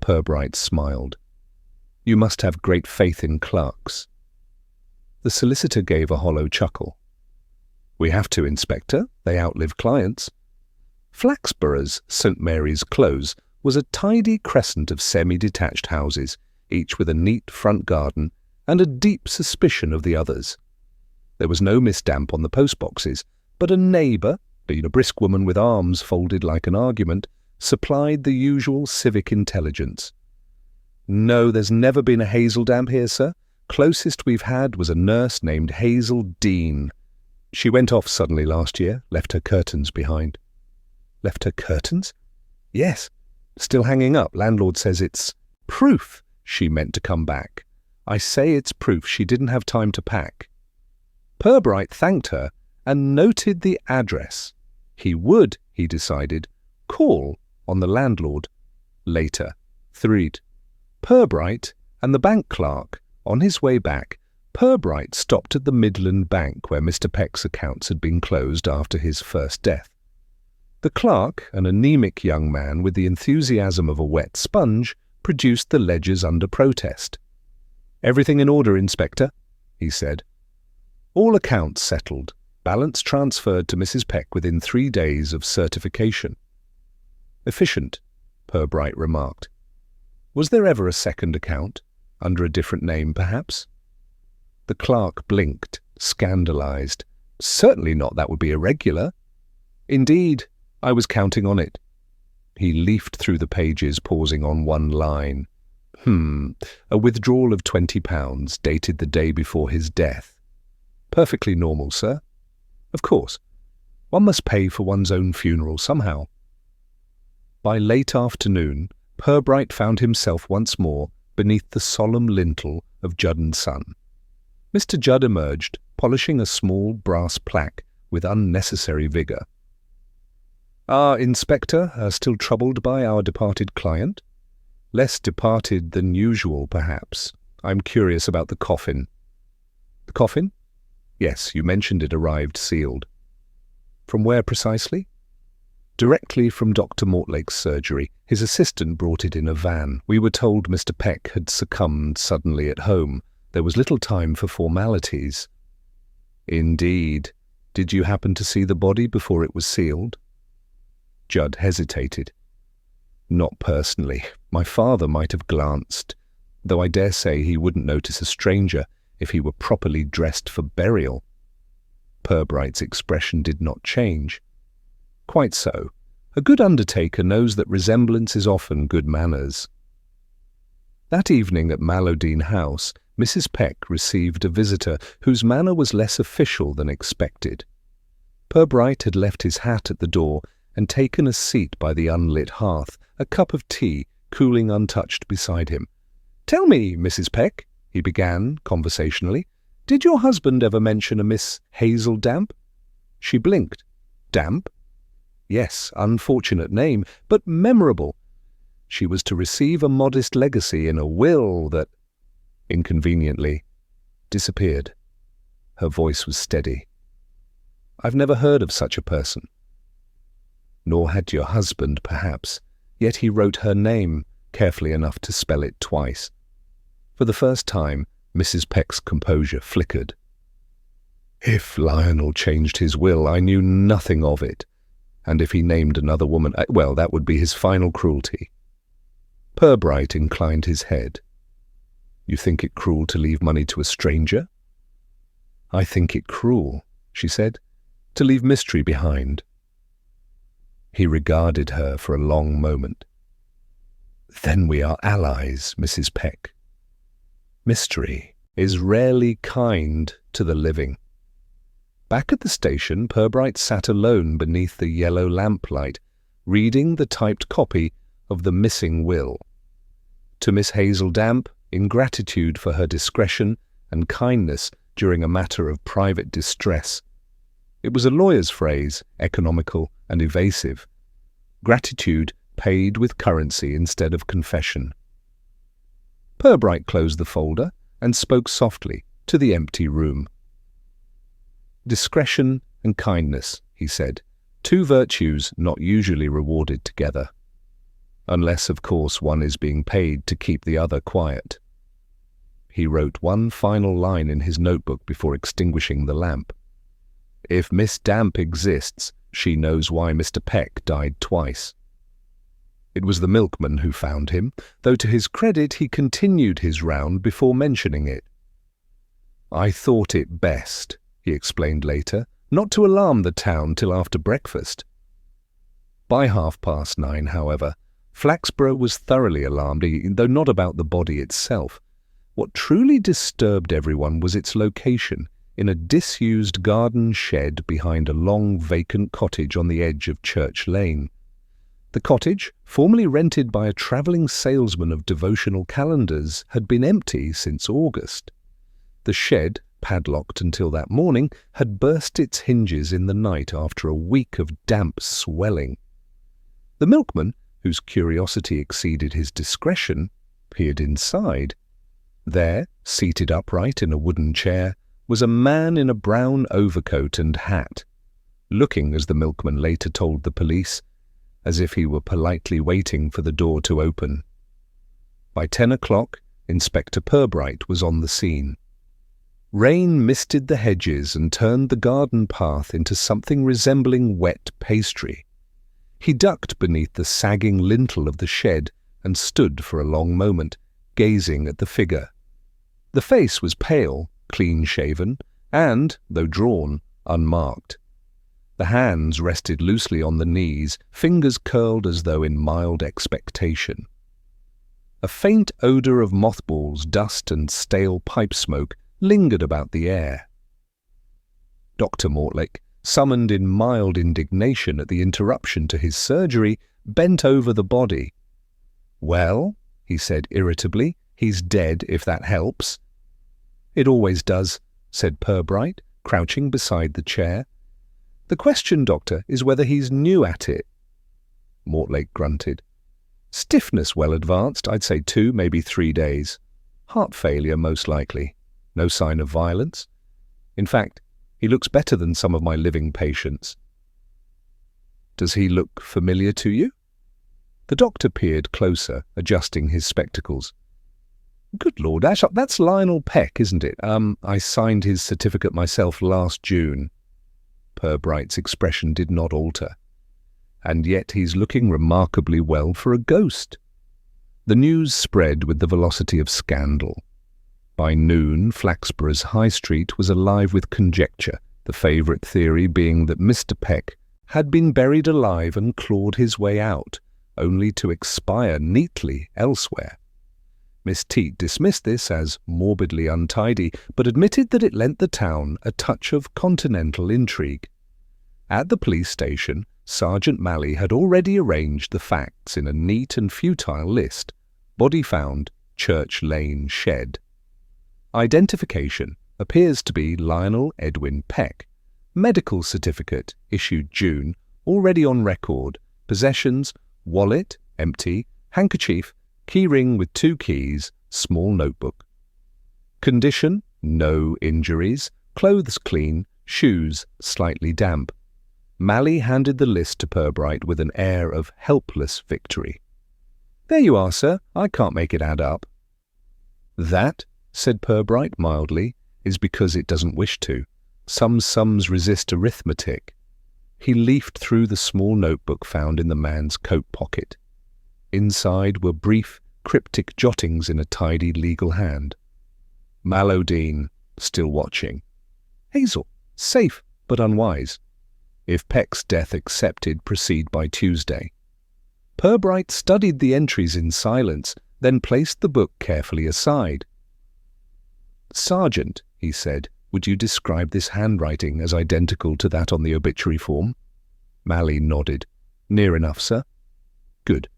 Pubright smiled. "You must have great faith in clerks." The solicitor gave a hollow chuckle. "We have to, Inspector. They outlive clients." Flaxborough's St. Mary's Close was a tidy crescent of semi-detached houses, each with a neat front garden and a deep suspicion of the others. There was no Miss Damp on the postboxes, but a neighbour, a brisk woman with arms folded like an argument, supplied the usual civic intelligence. "No, there's never been a Hazel Damp here, sir. Closest we've had was a nurse named Hazel Dean. She went off suddenly last year, left her curtains behind." "Left her curtains?" "Yes. Still hanging up. Landlord says it's proof she meant to come back. I say it's proof she didn't have time to pack." Pubright thanked her and noted the address. He would, he decided, call on the landlord later. 3. Pubright and the bank clerk. On his way back, Pubright stopped at the Midland Bank where Mr. Peck's accounts had been closed after his first death. The clerk, an anemic young man with the enthusiasm of a wet sponge, produced the ledgers under protest. "Everything in order, Inspector," he said. "All accounts settled, balance transferred to Mrs. Peck within 3 days of certification." "Efficient," Pubright remarked. "Was there ever a second account? Under a different name, perhaps?" The clerk blinked, scandalized. "Certainly not, that would be irregular." "Indeed, I was counting on it." He leafed through the pages, pausing on one line. A withdrawal of £20, dated the day before his death. "Perfectly normal, sir." "Of course. One must pay for one's own funeral somehow." By late afternoon, Pubright found himself once more beneath the solemn lintel of Judd & Son. Mr. Judd emerged, polishing a small brass plaque with unnecessary vigour. Inspector, still troubled by our departed client?" "Less departed than usual, perhaps. I'm curious about the coffin." "The coffin?" "Yes, you mentioned it arrived sealed." "From where precisely?" "Directly from Dr. Mortlake's surgery. His assistant brought it in a van. We were told Mr. Peck had succumbed suddenly at home. There was little time for formalities." "Indeed. Did you happen to see the body before it was sealed?" Judd hesitated. "Not personally. My father might have glanced, though I dare say he wouldn't notice a stranger if he were properly dressed for burial." Purbright's expression did not change. "Quite so. A good undertaker knows that resemblance is often good manners." That evening at Mallowdean House, Mrs. Peck received a visitor whose manner was less official than expected. Pubright had left his hat at the door and taken a seat by the unlit hearth, a cup of tea cooling untouched beside him. "Tell me, Mrs. Peck," he began conversationally, "did your husband ever mention a Miss Hazel Damp?" She blinked. "Damp?" "Yes, unfortunate name, but memorable. She was to receive a modest legacy in a will that, inconveniently, disappeared." Her voice was steady. "I've never heard of such a person." "Nor had your husband, perhaps, yet he wrote her name carefully enough to spell it twice." For the first time, Mrs. Peck's composure flickered. "If Lionel changed his will, I knew nothing of it. And if he named another woman, well, that would be his final cruelty." Pubright inclined his head. "You think it cruel to leave money to a stranger?" "I think it cruel," she said, "to leave mystery behind." He regarded her for a long moment. "Then we are allies, Mrs. Peck." Mystery is rarely kind to the living. Back at the station, Pubright sat alone beneath the yellow lamplight, reading the typed copy of the missing will. To Miss Hazel Damp, in gratitude for her discretion and kindness during a matter of private distress. It was a lawyer's phrase, economical and evasive. Gratitude paid with currency instead of confession. Pubright closed the folder and spoke softly to the empty room. "Discretion and kindness," he said, "two virtues not usually rewarded together. Unless, of course, one is being paid to keep the other quiet." He wrote one final line in his notebook before extinguishing the lamp. "If Miss Damp exists, she knows why Mr. Peck died twice." It was the milkman who found him, though to his credit he continued his round before mentioning it. "I thought it best," he explained later, "not to alarm the town till after breakfast." By 9:30, however, Flaxborough was thoroughly alarmed, though not about the body itself. What truly disturbed everyone was its location, in a disused garden shed behind a long vacant cottage on the edge of Church Lane. The cottage, formerly rented by a travelling salesman of devotional calendars, had been empty since August. The shed, padlocked until that morning, had burst its hinges in the night after a week of damp swelling. The milkman, whose curiosity exceeded his discretion, peered inside. There, seated upright in a wooden chair, was a man in a brown overcoat and hat, looking, as the milkman later told the police, as if he were politely waiting for the door to open. By 10 o'clock, Inspector Pubright was on the scene. Rain misted the hedges and turned the garden path into something resembling wet pastry. He ducked beneath the sagging lintel of the shed and stood for a long moment, gazing at the figure. The face was pale, clean-shaven, and, though drawn, unmarked. The hands rested loosely on the knees, fingers curled as though in mild expectation. A faint odour of mothballs, dust and stale pipe smoke lingered about the air. Dr. Mortlake, summoned in mild indignation at the interruption to his surgery, bent over the body. "Well," he said irritably, "he's dead, if that helps." "It always does," said Pubright, crouching beside the chair. "The question, Doctor, is whether he's new at it." Mortlake grunted. "Stiffness well advanced, I'd say 2, maybe 3 days. Heart failure, most likely. No sign of violence. In fact, he looks better than some of my living patients." "Does he look familiar to you?" The doctor peered closer, adjusting his spectacles. "Good Lord, Ash, that's Lionel Peck, isn't it? I signed his certificate myself last June." Purbright's expression did not alter. "And yet he's looking remarkably well for a ghost." The news spread with the velocity of scandal. By noon, Flaxborough's High Street was alive with conjecture, the favourite theory being that Mr. Peck had been buried alive and clawed his way out, only to expire neatly elsewhere. Miss Teat dismissed this as morbidly untidy, but admitted that it lent the town a touch of continental intrigue. At the police station, Sergeant Malley had already arranged the facts in a neat and futile list. Body found, Church Lane shed. Identification appears to be Lionel Edwin Peck. Medical certificate, issued June, already on record. Possessions, wallet, empty, handkerchief, keyring with 2 keys, small notebook. Condition, no injuries, clothes clean, shoes slightly damp. Malley handed the list to Pubright with an air of helpless victory. "There you are, sir. I can't make it add up." "That," said Pubright mildly, "is because it doesn't wish to. Some sums resist arithmetic." He leafed through the small notebook found in the man's coat pocket. Inside were brief, cryptic jottings in a tidy legal hand. "Mallowdean, still watching. Hazel, safe but unwise. If Peck's death accepted, proceed by Tuesday." Pubright studied the entries in silence, then placed the book carefully aside. "Sergeant," he said, "would you describe this handwriting as identical to that on the obituary form?" Malley nodded. "Near enough, sir." "Good.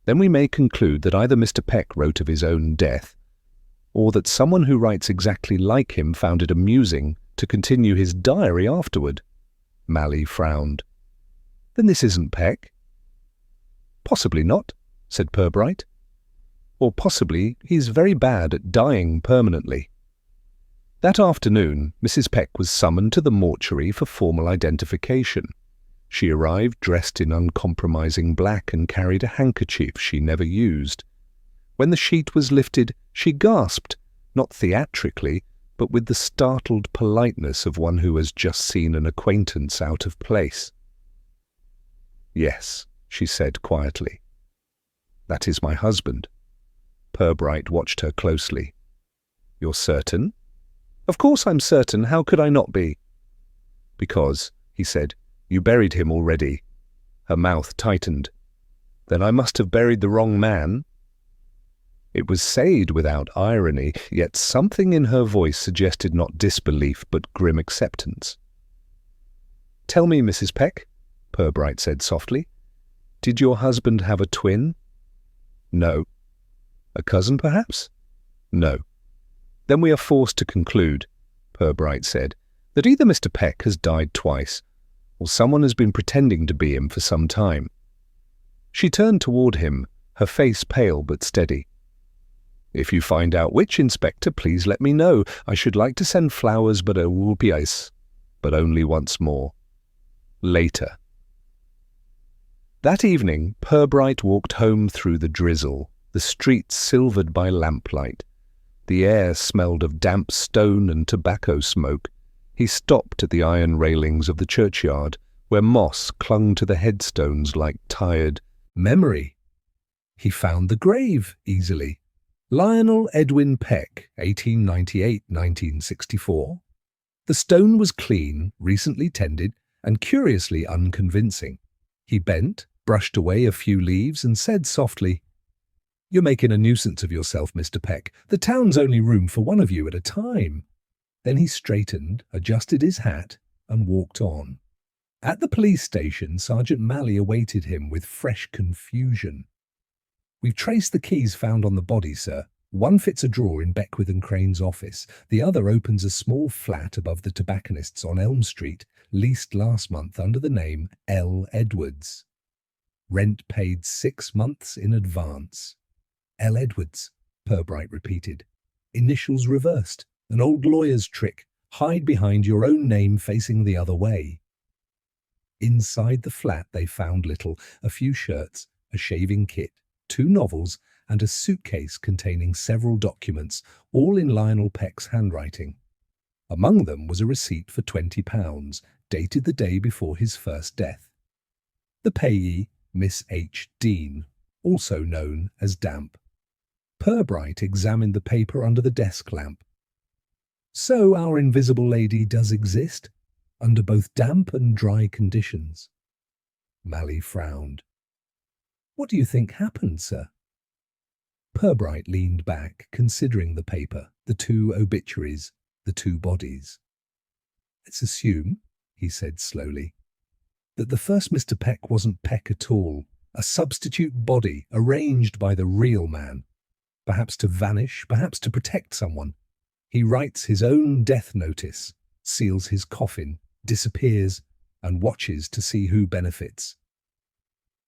Then we may conclude that either Mr. Peck wrote of his own death, or that someone who writes exactly like him found it amusing to continue his diary afterward." Malley frowned. "Then this isn't Peck?" "Possibly not," said Pubright. "Or possibly he's very bad at dying permanently." That afternoon, Mrs. Peck was summoned to the mortuary for formal identification. She arrived dressed in uncompromising black and carried a handkerchief she never used. When the sheet was lifted, she gasped, not theatrically, but with the startled politeness of one who has just seen an acquaintance out of place. "Yes," she said quietly, "That is my husband." Pubright watched her closely. "You're certain?" "Of course I'm certain. How could I not be?" "Because," he said, "you buried him already." Her mouth tightened. "Then I must have buried the wrong man." It was said without irony, yet something in her voice suggested not disbelief but grim acceptance. "Tell me, Mrs. Peck," Pubright said softly, "did your husband have a twin?" "No." "A cousin, perhaps?" "No." "Then we are forced to conclude," Pubright said, "that either Mr. Peck has died twice, or someone has been pretending to be him for some time." She turned toward him, her face pale but steady. "If you find out which, Inspector, please let me know. I should like to send flowers, but only once more. Later." That evening, Pubright walked home through the drizzle, the streets silvered by lamplight. The air smelled of damp stone and tobacco smoke. He stopped at the iron railings of the churchyard, where moss clung to the headstones like tired memory. He found the grave easily. Lionel Edwin Peck, 1898–1964. The stone was clean, recently tended, and curiously unconvincing. He bent, brushed away a few leaves, and said softly, "You're making a nuisance of yourself, Mr. Peck. The town's only room for one of you at a time." Then he straightened, adjusted his hat, and walked on. At the police station, Sergeant Malley awaited him with fresh confusion. "We've traced the keys found on the body, sir. One fits a drawer in Beckwith and Crane's office. The other opens a small flat above the tobacconist's on Elm Street, leased last month under the name L. Edwards. Rent paid 6 months in advance." "L. Edwards," Pubright repeated. "Initials reversed. An old lawyer's trick. Hide behind your own name facing the other way." Inside the flat they found little: a few shirts, a shaving kit, 2 novels, and a suitcase containing several documents, all in Lionel Peck's handwriting. Among them was a receipt for £20, dated the day before his first death. The payee, Miss H. Dean, also known as Damp. Pubright examined the paper under the desk lamp. "So our invisible lady does exist, under both damp and dry conditions." Malley frowned. "What do you think happened, sir?" Pubright leaned back, considering the paper, the 2 obituaries, the 2 bodies. "Let's assume," he said slowly, "that the first Mr. Peck wasn't Peck at all, a substitute body arranged by the real man, perhaps to vanish, perhaps to protect someone. He writes his own death notice, seals his coffin, disappears, and watches to see who benefits."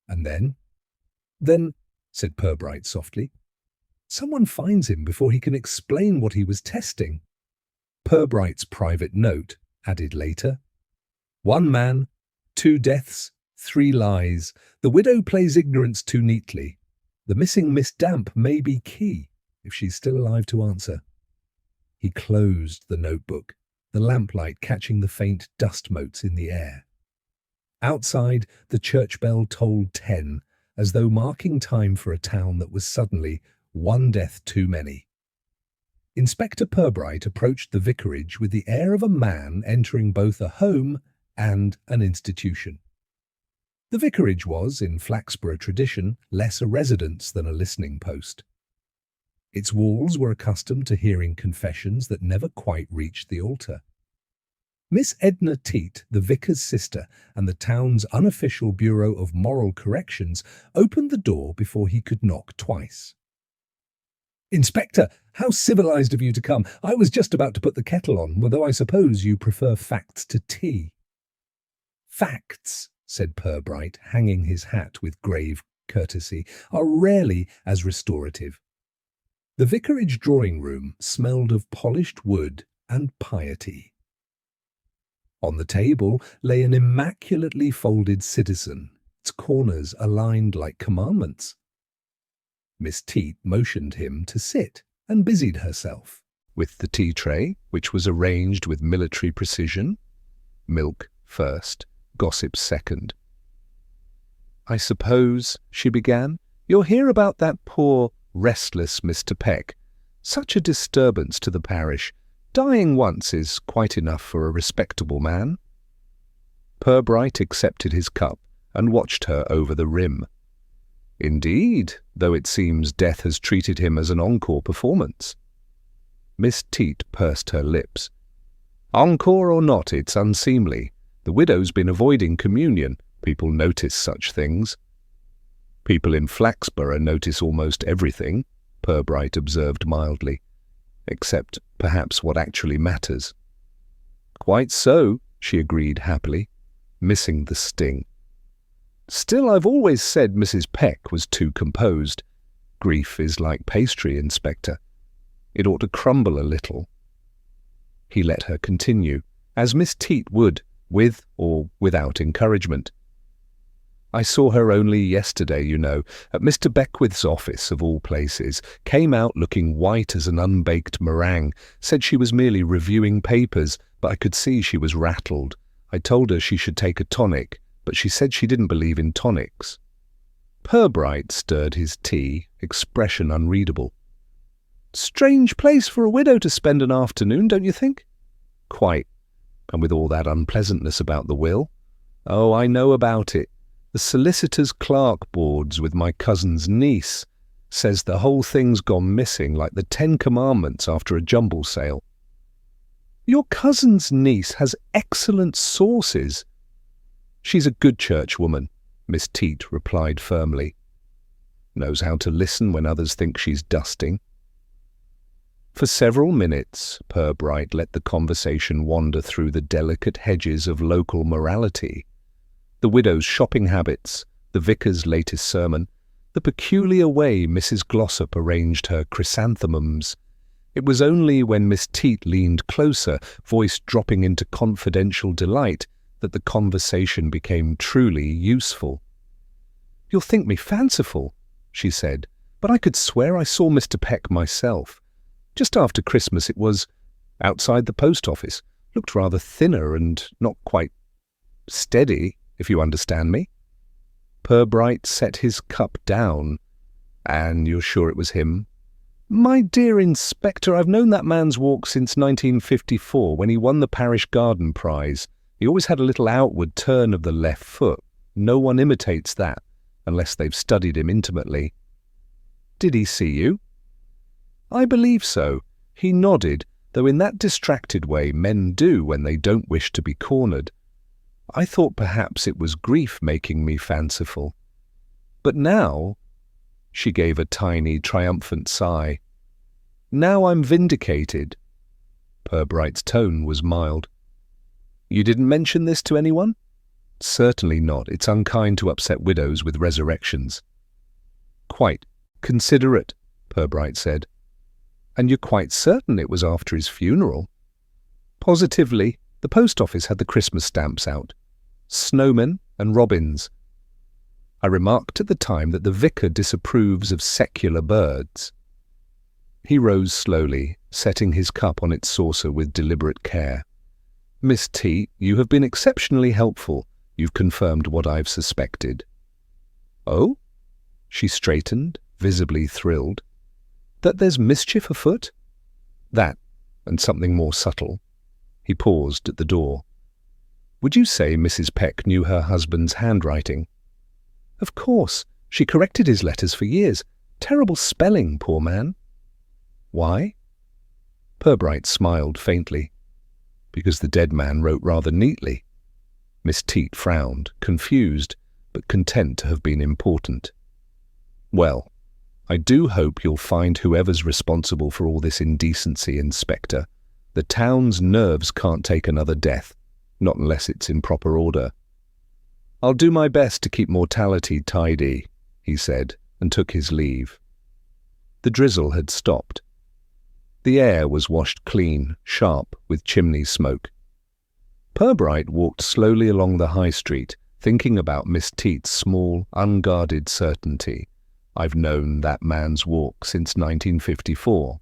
"And then?" "Then," said Pubright softly, "someone finds him before he can explain what he was testing." Purbright's private note added later, "1 man, 2 deaths, 3 lies. The widow plays ignorance too neatly. The missing Miss Damp may be key, if she's still alive to answer." He closed the notebook, the lamplight catching the faint dust motes in the air. Outside, the church bell tolled 10, as though marking time for a town that was suddenly 1 death too many. Inspector Pubright approached the vicarage with the air of a man entering both a home and an institution. The vicarage was, in Flaxborough tradition, less a residence than a listening post. Its walls were accustomed to hearing confessions that never quite reached the altar. Miss Edna Teat, the vicar's sister, and the town's unofficial Bureau of Moral Corrections opened the door before he could knock twice. "Inspector, how civilized of you to come. I was just about to put the kettle on, although I suppose you prefer facts to tea." "Facts," said Pubright, hanging his hat with grave courtesy, "are rarely as restorative." The vicarage drawing-room smelled of polished wood and piety. On the table lay an immaculately folded Citizen, its corners aligned like commandments. Miss Teat motioned him to sit and busied herself with the tea tray, which was arranged with military precision. Milk first, gossip second. "I suppose," she began, "You'll hear about that poor, restless Mr. Peck. Such a disturbance to the parish. Dying once is quite enough for a respectable man." Pubright accepted his cup and watched her over the rim. "Indeed, though it seems death has treated him as an encore performance." Miss Teet pursed her lips. "Encore or not, it's unseemly. The widow's been avoiding communion. People notice such things." "People in Flaxborough notice almost everything," Pubright observed mildly, "except perhaps what actually matters." "Quite so," she agreed happily, missing the sting. "Still, I've always said Mrs. Peck was too composed. Grief is like pastry, Inspector. It ought to crumble a little." He let her continue, as Miss Teet would, with or without encouragement. "I saw her only yesterday, you know, at Mr. Beckwith's office, of all places. Came out looking white as an unbaked meringue. Said she was merely reviewing papers, but I could see she was rattled. I told her she should take a tonic, but she said she didn't believe in tonics." Pubright stirred his tea, expression unreadable. "Strange place for a widow to spend an afternoon, don't you think?" "Quite. And with all that unpleasantness about the will." "Oh, I know about it. The solicitor's clerk boards with my cousin's niece. Says the whole thing's gone missing like the 10 Commandments after a jumble sale." "Your cousin's niece has excellent sources." "She's a good churchwoman," Miss Teet replied firmly. "Knows how to listen when others think she's dusting." For several minutes, Pubright let the conversation wander through the delicate hedges of local morality. The widow's shopping habits, the vicar's latest sermon, the peculiar way Mrs. Glossop arranged her chrysanthemums. It was only when Miss Teet leaned closer, voice dropping into confidential delight, that the conversation became truly useful. "You'll think me fanciful," she said, "but I could swear I saw Mr. Peck myself. Just after Christmas it was, outside the post office. Looked rather thinner and not quite steady, if you understand me." Pubright set his cup down. "And you're sure it was him?" "My dear Inspector, I've known that man's walk since 1954, when he won the Parish Garden Prize. He always had a little outward turn of the left foot. No one imitates that, unless they've studied him intimately." "Did he see you?" "I believe so. He nodded, though in that distracted way men do when they don't wish to be cornered. I thought perhaps it was grief making me fanciful. But now," she gave a tiny, triumphant sigh, "now I'm vindicated." Purbright's tone was mild. "You didn't mention this to anyone?" "Certainly not. It's unkind to upset widows with resurrections." "Quite considerate," Pubright said. "And you're quite certain it was after his funeral?" "Positively. The post office had the Christmas stamps out. Snowmen and robins. I remarked at the time that the vicar disapproves of secular birds." He rose slowly, setting his cup on its saucer with deliberate care. "Miss T, you have been exceptionally helpful. You've confirmed what I've suspected." "Oh?" She straightened, visibly thrilled. "That there's mischief afoot?" "That, and something more subtle." He paused at the door. "Would you say Mrs. Peck knew her husband's handwriting?" "Of course. She corrected his letters for years. Terrible spelling, poor man." "Why?" Pubright smiled faintly. "Because the dead man wrote rather neatly." Miss Teet frowned, confused, but content to have been important. "Well, I do hope you'll find whoever's responsible for all this indecency, Inspector. The town's nerves can't take another death, not unless it's in proper order." "I'll do my best to keep mortality tidy," he said, and took his leave. The drizzle had stopped. The air was washed clean, sharp, with chimney smoke. Pubright walked slowly along the high street, thinking about Miss Teet's small, unguarded certainty. "I've known that man's walk since 1954.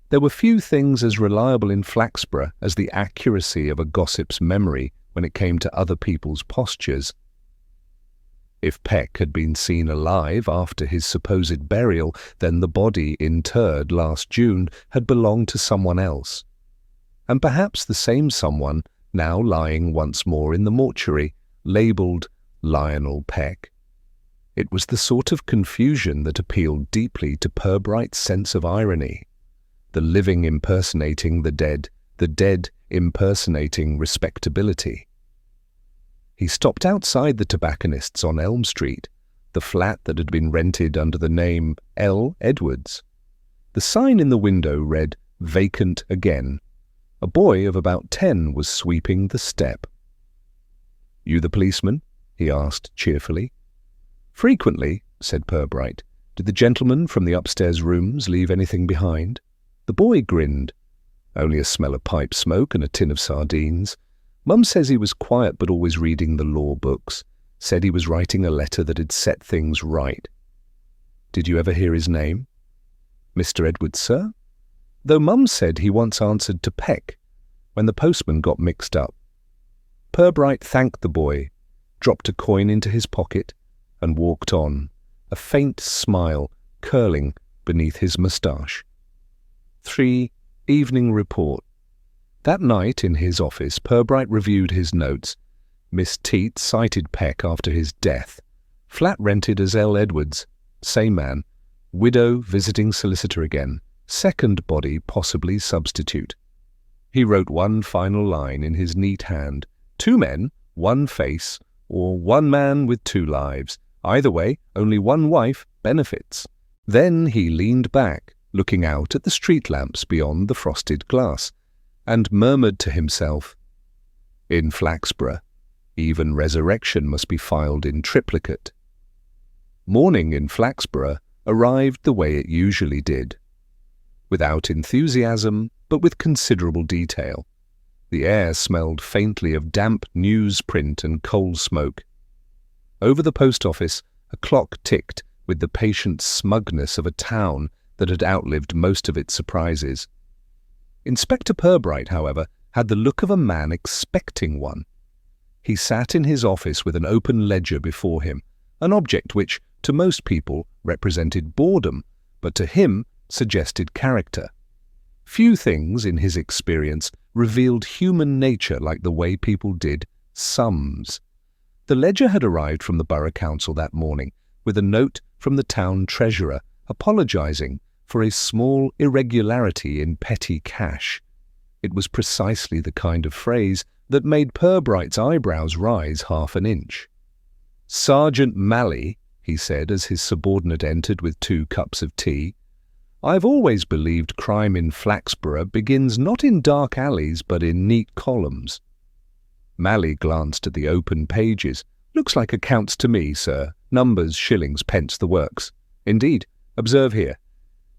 There were few things as reliable in Flaxborough as the accuracy of a gossip's memory when it came to other people's postures. If Peck had been seen alive after his supposed burial, then the body interred last June had belonged to someone else. And perhaps the same someone now lying once more in the mortuary, labelled Lionel Peck. It was the sort of confusion that appealed deeply to Purbright's sense of irony. The living impersonating the dead impersonating respectability. He stopped outside the tobacconist's on Elm Street, the flat that had been rented under the name L. Edwards. The sign in the window read, "Vacant again." A boy of about 10 was sweeping the step. "You the policeman?" he asked cheerfully. "Frequently," said Purbright. "Did the gentleman from the upstairs rooms leave anything behind?" The boy grinned. "Only a smell of pipe smoke and a tin of sardines. Mum says he was quiet but always reading the law books. Said he was writing a letter that had set things right." "Did you ever hear his name?" "Mr. Edwards, sir? Though Mum said he once answered to Peck when the postman got mixed up." Purbright thanked the boy, dropped a coin into his pocket, and walked on, a faint smile curling beneath his moustache. 3. Evening Report. That night in his office, Purbright reviewed his notes. Miss Teat cited Peck after his death. Flat rented as L. Edwards. Same man. Widow visiting solicitor again. Second body possibly substitute. He wrote one final line in his neat hand. 2 men, 1 face, or 1 man with 2 lives. Either way, only 1 wife benefits. Then he leaned back, looking out at the street lamps beyond the frosted glass, and murmured to himself, "In Flaxborough, even resurrection must be filed in triplicate." Morning in Flaxborough arrived the way it usually did, without enthusiasm, but with considerable detail. The air smelled faintly of damp newsprint and coal smoke. Over the post office, a clock ticked with the patient smugness of a town that had outlived most of its surprises. Inspector Purbright, however, had the look of a man expecting one. He sat in his office with an open ledger before him, an object which, to most people, represented boredom, but to him suggested character. Few things, in his experience, revealed human nature like the way people did sums. The ledger had arrived from the Borough Council that morning, with a note from the town treasurer apologising for a small irregularity in petty cash. It was precisely the kind of phrase that made Purbright's eyebrows rise half an inch. "Sergeant Malley," he said as his subordinate entered with 2 cups of tea, "I've always believed crime in Flaxborough begins not in dark alleys but in neat columns." Malley glanced at the open pages. "Looks like accounts to me, sir. Numbers, shillings, pence, the works. Indeed, observe here.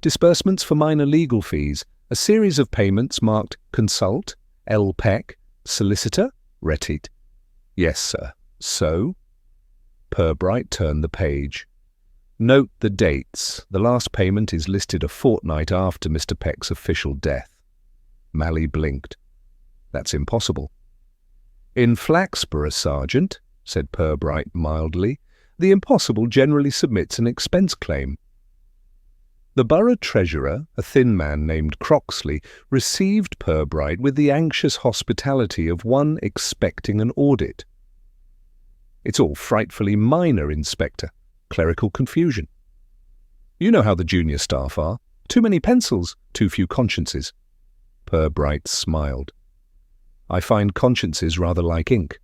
Disbursements for minor legal fees, a series of payments marked Consult, L. Peck, Solicitor, Rettit." "Yes, sir. So?" Purbright turned the page. "Note the dates. The last payment is listed a fortnight after Mr. Peck's official death." Malley blinked. "That's impossible." "In Flaxborough, Sergeant," said Purbright mildly, "the impossible generally submits an expense claim." The borough treasurer, a thin man named Croxley, received Purbright with the anxious hospitality of one expecting an audit. "It's all frightfully minor, Inspector. Clerical confusion. You know how the junior staff are. Too many pencils, too few consciences." Purbright smiled. "I find consciences rather like ink.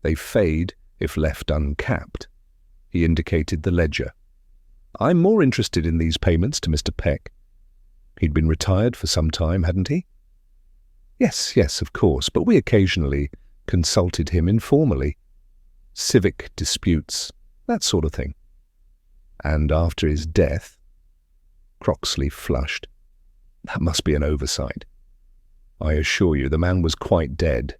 They fade if left uncapped." He indicated the ledger. "I'm more interested in these payments to Mr. Peck." He'd been retired for some time, hadn't he? Yes, of course, but we occasionally consulted him informally. Civic disputes, that sort of thing. And after his death? Croxley flushed. "That must be an oversight. I assure you the man was quite dead."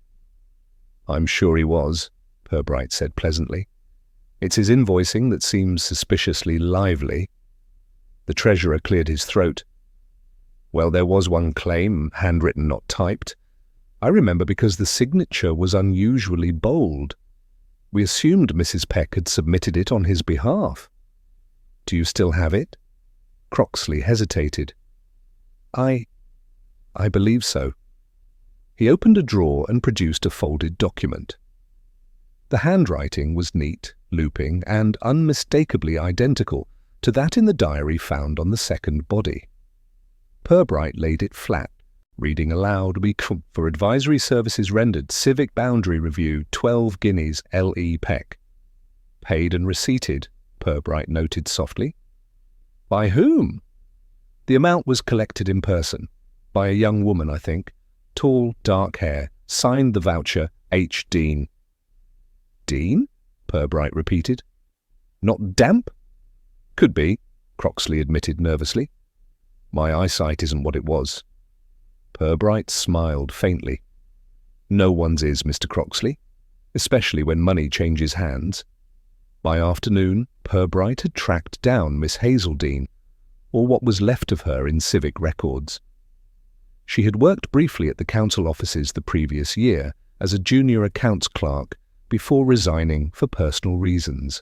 "I'm sure he was," Purbright said pleasantly. "It's his invoicing that seems suspiciously lively." The treasurer cleared his throat. "Well, there was one claim, handwritten, not typed. I remember because the signature was unusually bold." We assumed Mrs. Peck had submitted it on his behalf. Do you still have it? Croxley hesitated. I believe so. He opened a drawer and produced a folded document. The handwriting was neat, looping, and unmistakably identical to that in the diary found on the second body. Pubright laid it flat, reading aloud, "For advisory services rendered, civic boundary review, 12 guineas, L.E. Peck." "Paid and receipted," Pubright noted softly. "By whom?" "The amount was collected in person. By a young woman, I think. Tall, dark hair. Signed the voucher, H. Dean." "Dean?" Pubright repeated. "Not Damp?" "Could be," Croxley admitted nervously. "My eyesight isn't what it was." Pubright smiled faintly. "No one's is, Mr. Croxley, especially when money changes hands." By afternoon, Pubright had tracked down Miss Hazeldene, or what was left of her in civic records. She had worked briefly at the council offices the previous year as a junior accounts clerk before resigning for personal reasons.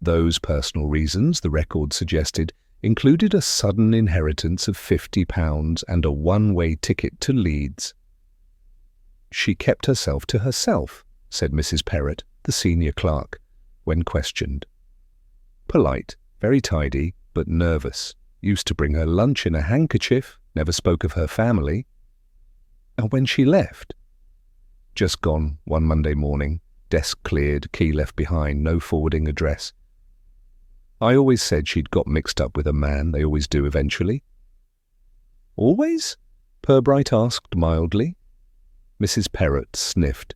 Those personal reasons, the record suggested, included a sudden inheritance of £50 and a one-way ticket to Leeds. "She kept herself to herself," said Mrs. Perrott, the senior clerk, when questioned. "Polite, very tidy, but nervous. Used to bring her lunch in a handkerchief, never spoke of her family." "And when she left?" "Just gone one Monday morning. Desk cleared, key left behind, no forwarding address. I always said she'd got mixed up with a man. They always do eventually." "Always?" Pubright asked mildly. Mrs. Perrott sniffed.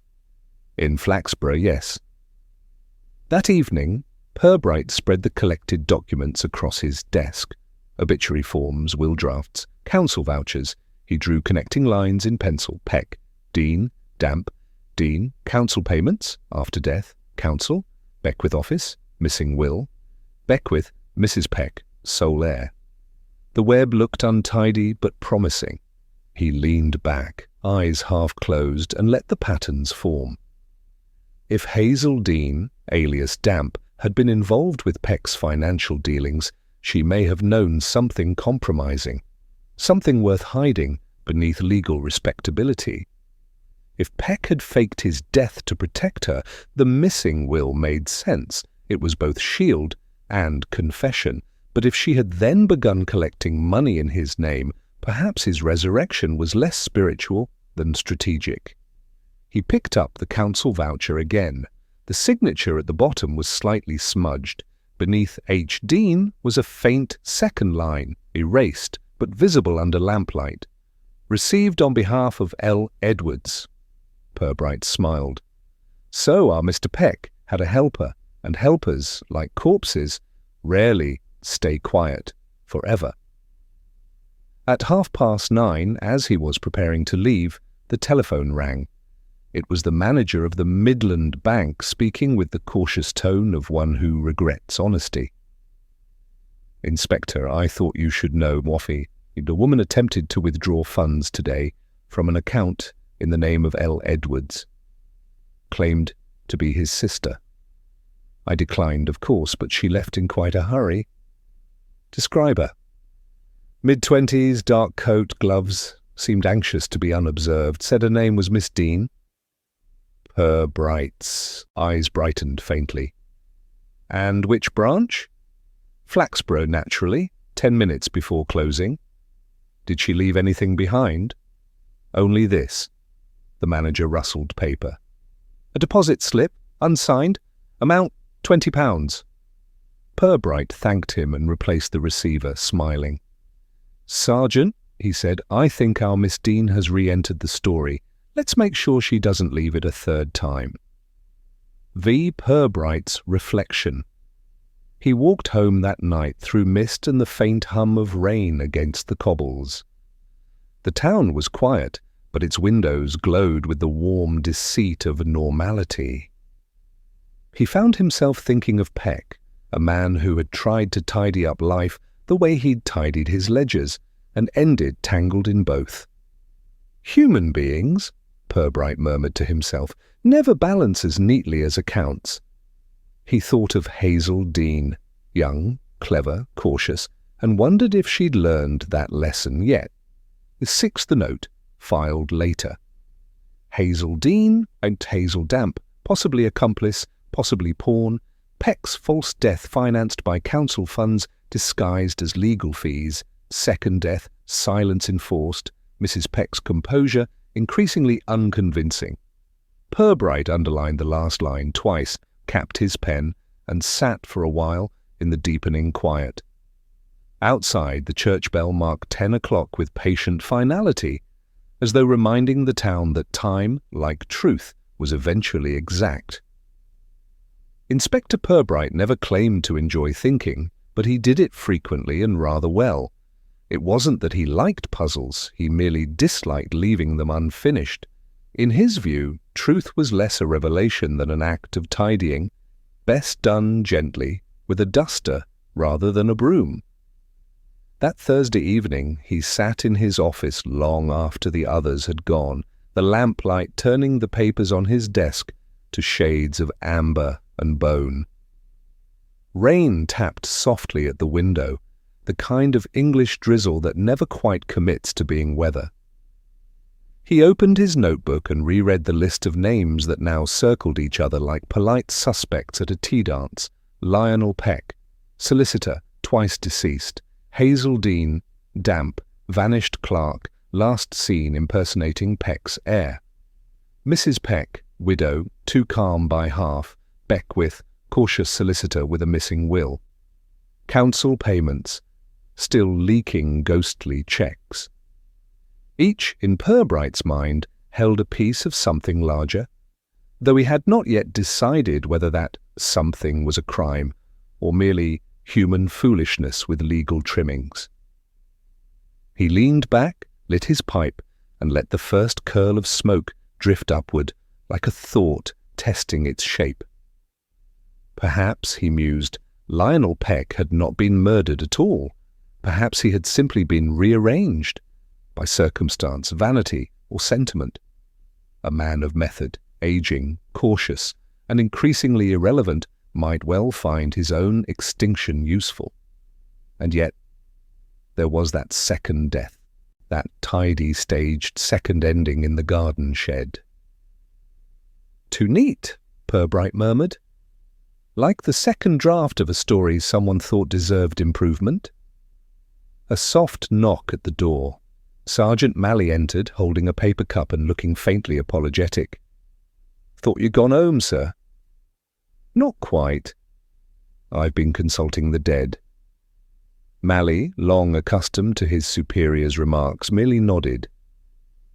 "In Flaxborough, yes." That evening, Pubright spread the collected documents across his desk. Obituary forms, will drafts, council vouchers. He drew connecting lines in pencil. Peck, Dean, Damp, Dean, council payments, after death, council, Beckwith office, missing will, Beckwith, Mrs. Peck, sole heir. The web looked untidy but promising. He leaned back, eyes half closed, and let the patterns form. If Hazel Dean, alias Damp, had been involved with Peck's financial dealings, she may have known something compromising, something worth hiding beneath legal respectability. If Peck had faked his death to protect her, the missing will made sense. It was both shield and confession. But if she had then begun collecting money in his name, perhaps his resurrection was less spiritual than strategic. He picked up the council voucher again. The signature at the bottom was slightly smudged. Beneath H. Dean was a faint second line, erased but visible under lamplight. "Received on behalf of L. Edwards." Pubright smiled. So our Mr. Peck had a helper, and helpers, like corpses, rarely stay quiet forever. At 9:30, as he was preparing to leave, the telephone rang. It was the manager of the Midland Bank speaking with the cautious tone of one who regrets honesty. "Inspector, I thought you should know, Waffy. The woman attempted to withdraw funds today from an account in the name of L. Edwards. Claimed to be his sister. I declined, of course, but she left in quite a hurry." "Describe her." "Mid-20s, dark coat, gloves, seemed anxious to be unobserved, said her name was Miss Dean." Pubright's eyes brightened faintly. "And which branch?" "Flaxborough, naturally, 10 minutes before closing." "Did she leave anything behind?" "Only this." The manager rustled paper. "A deposit slip, unsigned, amount £20. Pubright thanked him and replaced the receiver, smiling. "Sergeant," he said, "I think our Miss Dean has re-entered the story. Let's make sure she doesn't leave it a third time." V. Purbright's reflection. He walked home that night through mist and the faint hum of rain against the cobbles. The town was quiet, but its windows glowed with the warm deceit of normality. He found himself thinking of Peck, a man who had tried to tidy up life the way he'd tidied his ledgers, and ended tangled in both. Human beings, Pubright murmured to himself, never balance as neatly as accounts. He thought of Hazel Dean, young, clever, cautious, and wondered if she'd learned that lesson yet. The sixth note, filed later. Hazel Dean and Hazel Damp, possibly accomplice, possibly pawn, Peck's false death financed by council funds disguised as legal fees, second death, silence enforced, Mrs. Peck's composure increasingly unconvincing. Pubright underlined the last line twice, capped his pen, and sat for a while in the deepening quiet. Outside, the church bell marked 10 o'clock with patient finality, as though reminding the town that time, like truth, was eventually exact. Inspector Pubright never claimed to enjoy thinking, but he did it frequently and rather well. It wasn't that he liked puzzles, he merely disliked leaving them unfinished. In his view, truth was less a revelation than an act of tidying, best done gently, with a duster rather than a broom. That Thursday evening he sat in his office long after the others had gone, the lamplight turning the papers on his desk to shades of amber and bone. Rain tapped softly at the window, the kind of English drizzle that never quite commits to being weather. He opened his notebook and reread the list of names that now circled each other like polite suspects at a tea dance. Lionel Peck, solicitor, twice deceased. Hazel Dean, Damp, vanished clerk, last seen impersonating Peck's heir. Mrs. Peck, widow, too calm by half. Beckwith, cautious solicitor with a missing will. Council payments, still leaking ghostly cheques. Each, in Purbright's mind, held a piece of something larger, though he had not yet decided whether that something was a crime or merely human foolishness with legal trimmings. He leaned back, lit his pipe, and let the first curl of smoke drift upward, like a thought testing its shape. Perhaps, he mused, Lionel Peck had not been murdered at all. Perhaps he had simply been rearranged by circumstance, vanity, or sentiment. A man of method, aging, cautious, and increasingly irrelevant, might well find his own extinction useful. And yet, there was that second death, that tidy staged second ending in the garden shed. Too neat, Pubright murmured. Like the second draft of a story someone thought deserved improvement. A soft knock at the door. Sergeant Malley entered, holding a paper cup and looking faintly apologetic. "Thought you'd gone home, sir." "Not quite. I've been consulting the dead." Malley, long accustomed to his superior's remarks, merely nodded.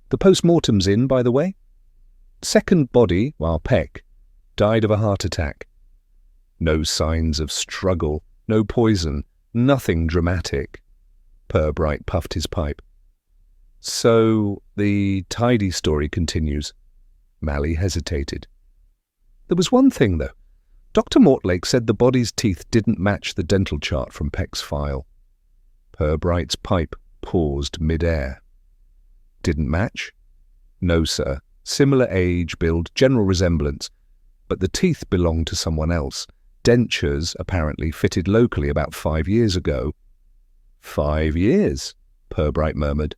"The post-mortem's in, by the way. Second body, while Peck, died of a heart attack. No signs of struggle, no poison, nothing dramatic." Pubright puffed his pipe. "So the tidy story continues." Malley hesitated. "There was one thing, though. Dr. Mortlake said the body's teeth didn't match the dental chart from Peck's file." Purbright's pipe paused mid-air. "Didn't match?" "No, sir. Similar age, build, general resemblance. But the teeth belonged to someone else. Dentures apparently fitted locally about 5 years ago." "5 years?" Pubright murmured.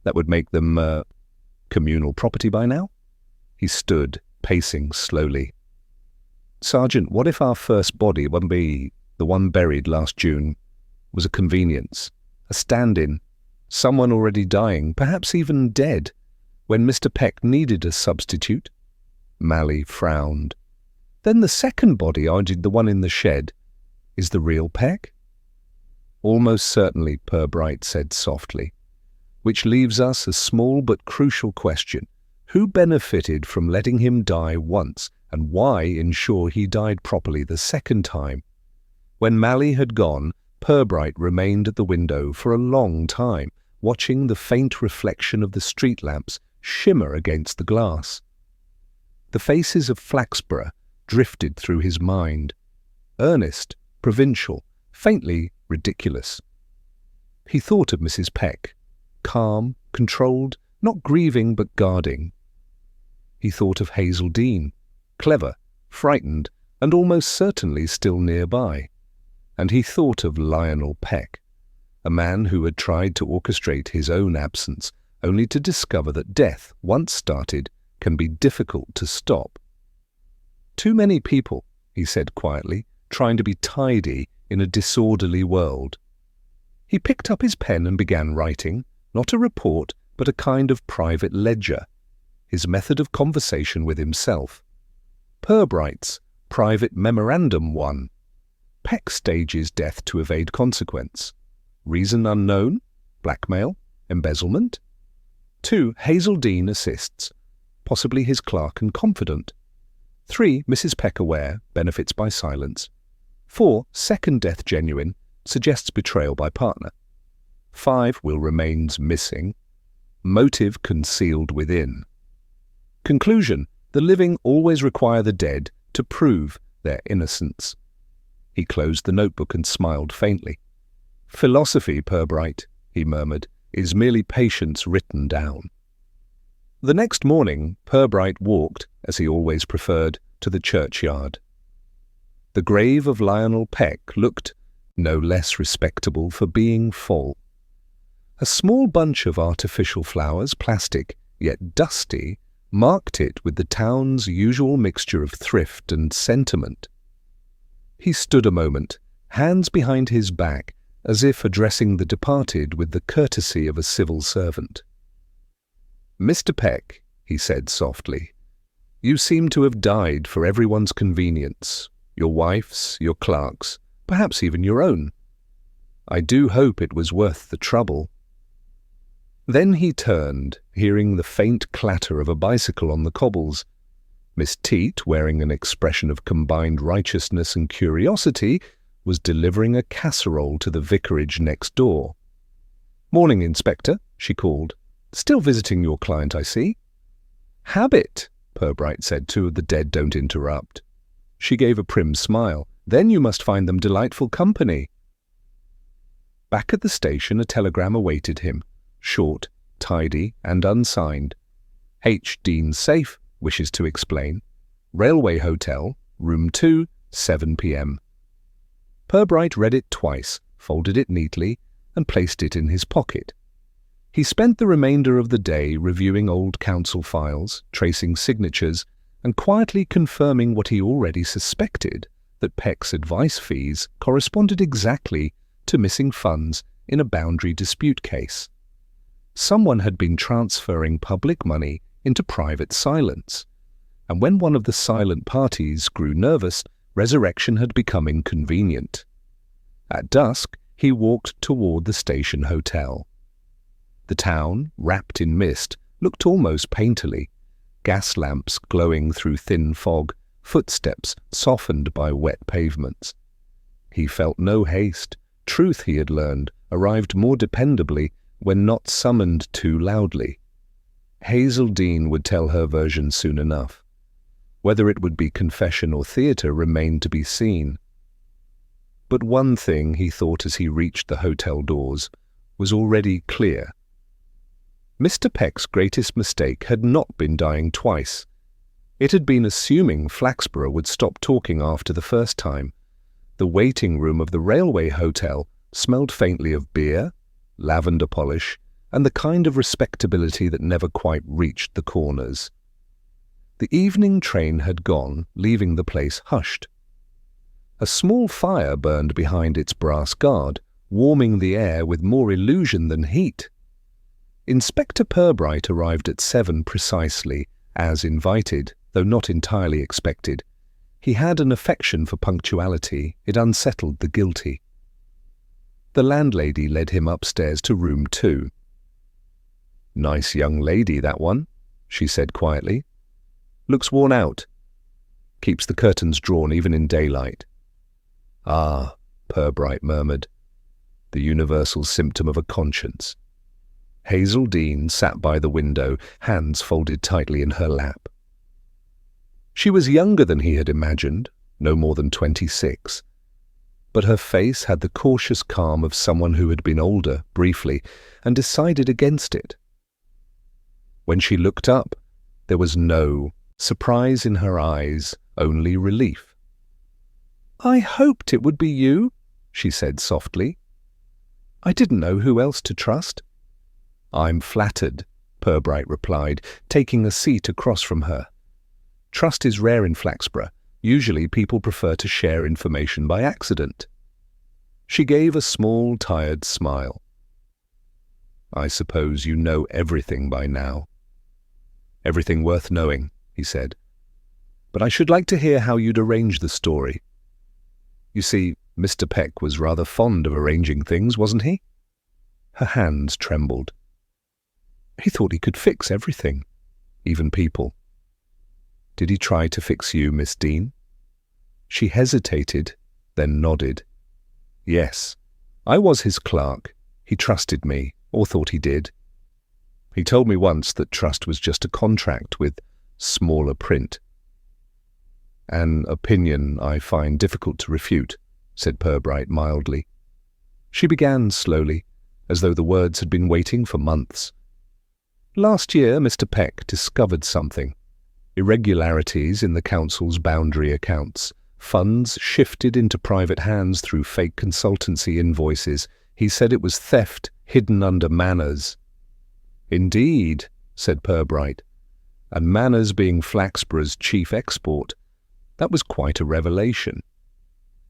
"That would make them communal property by now?" He stood, pacing slowly. "Sergeant, what if our first body, the one buried last June, was a convenience, a stand-in, someone already dying, perhaps even dead, when Mr. Peck needed a substitute?" Malley frowned. "Then the second body," argued the one in the shed, "is the real Peck?" "Almost certainly," Pubright said softly. "Which leaves us a small but crucial question. Who benefited from letting him die once, and why ensure he died properly the second time?" When Malley had gone, Pubright remained at the window for a long time, watching the faint reflection of the street lamps shimmer against the glass. The faces of Flaxborough drifted through his mind. Earnest, provincial, faintly ridiculous. He thought of Mrs. Peck, calm, controlled, not grieving but guarding. he thought of Hazel Dean, clever, frightened, and almost certainly still nearby. And he thought of Lionel Peck, a man who had tried to orchestrate his own absence, only to discover that death, once started, can be difficult to stop. Too many people, he said quietly, trying to be tidy in a disorderly world. He picked up his pen and began writing, not a report, but a kind of private ledger, his method of conversation with himself. Pubright's private memorandum 1. Peck stages death to evade consequence. Reason unknown, blackmail, embezzlement. 2. Hazel Dean assists, possibly his clerk and confidant. 3. Mrs. Peck aware, benefits by silence. 4. Second death genuine, suggests betrayal by partner. 5. Will remains missing. Motive concealed within. Conclusion: the living always require the dead to prove their innocence. He closed the notebook and smiled faintly. Philosophy, Pubright, he murmured, is merely patience written down. The next morning, Pubright walked, as he always preferred, to the churchyard. The grave of Lionel Peck looked no less respectable for being full. A small bunch of artificial flowers, plastic, yet dusty, marked it with the town's usual mixture of thrift and sentiment. He stood a moment, hands behind his back, as if addressing the departed with the courtesy of a civil servant. "Mr. Peck," he said softly, "you seem to have died for everyone's convenience, your wife's, your clerk's, perhaps even your own. I do hope it was worth the trouble." Then he turned, hearing the faint clatter of a bicycle on the cobbles. Miss Teat, wearing an expression of combined righteousness and curiosity, was delivering a casserole to the vicarage next door. "Morning, Inspector," she called. "Still visiting your client, I see." "Habit," Pubright said to the dead don't interrupt. She gave a prim smile. "Then you must find them delightful company." Back at the station, a telegram awaited him, short, tidy, and unsigned. "H. Dean safe, wishes to explain. Railway Hotel, room 2, 7 p.m. Pubright read it twice, folded it neatly, and placed it in his pocket. He spent the remainder of the day reviewing old council files, tracing signatures, and quietly confirming what he already suspected, that Peck's advice fees corresponded exactly to missing funds in a boundary dispute case. Someone had been transferring public money into private silence, and when one of the silent parties grew nervous, resurrection had become inconvenient. At dusk, he walked toward the station hotel. The town, wrapped in mist, looked almost painterly, gas lamps glowing through thin fog, footsteps softened by wet pavements. He felt no haste. Truth, he had learned, arrived more dependably when not summoned too loudly. Hazel Dean would tell her version soon enough. Whether it would be confession or theatre remained to be seen. But one thing, he thought as he reached the hotel doors, was already clear. Mr. Peck's greatest mistake had not been dying twice. It had been assuming Flaxborough would stop talking after the first time. The waiting room of the railway hotel smelled faintly of beer, lavender polish, and the kind of respectability that never quite reached the corners. The evening train had gone, leaving the place hushed. A small fire burned behind its brass guard, warming the air with more illusion than heat. Inspector Pubright arrived at 7 precisely, as invited, though not entirely expected. He had an affection for punctuality. It unsettled the guilty. The landlady led him upstairs to room 2. "Nice young lady, that one," she said quietly. "Looks worn out. Keeps the curtains drawn even in daylight." "Ah," Pubright murmured, "the universal symptom of a conscience." Hazel Dean sat by the window, hands folded tightly in her lap. She was younger than he had imagined, no more than 26, but her face had the cautious calm of someone who had been older, briefly, and decided against it. When she looked up, There was no surprise in her eyes, only relief. "I hoped it would be you," she said softly. "I didn't know who else to trust." "I'm flattered," Pubright replied, taking a seat across from her. "Trust is rare in Flaxborough. Usually people prefer to share information by accident." She gave a small, tired smile. "I suppose you know everything by now." "Everything worth knowing," he said. "But I should like to hear how you'd arrange the story. You see, Mr. Peck was rather fond of arranging things, wasn't he?" Her hands trembled. "He thought he could fix everything, even people." "Did he try to fix you, Miss Dean?" She hesitated, then nodded. "Yes, I was his clerk. He trusted me, or thought he did. He told me once that trust was just a contract with smaller print." "An opinion I find difficult to refute," said Pubright mildly. She began slowly, as though the words had been waiting for months. "Last year Mr. Peck discovered something. Irregularities in the council's boundary accounts. Funds shifted into private hands through fake consultancy invoices. He said it was theft hidden under manners." "Indeed," said Pubright. "And manners being Flaxborough's chief export. That was quite a revelation."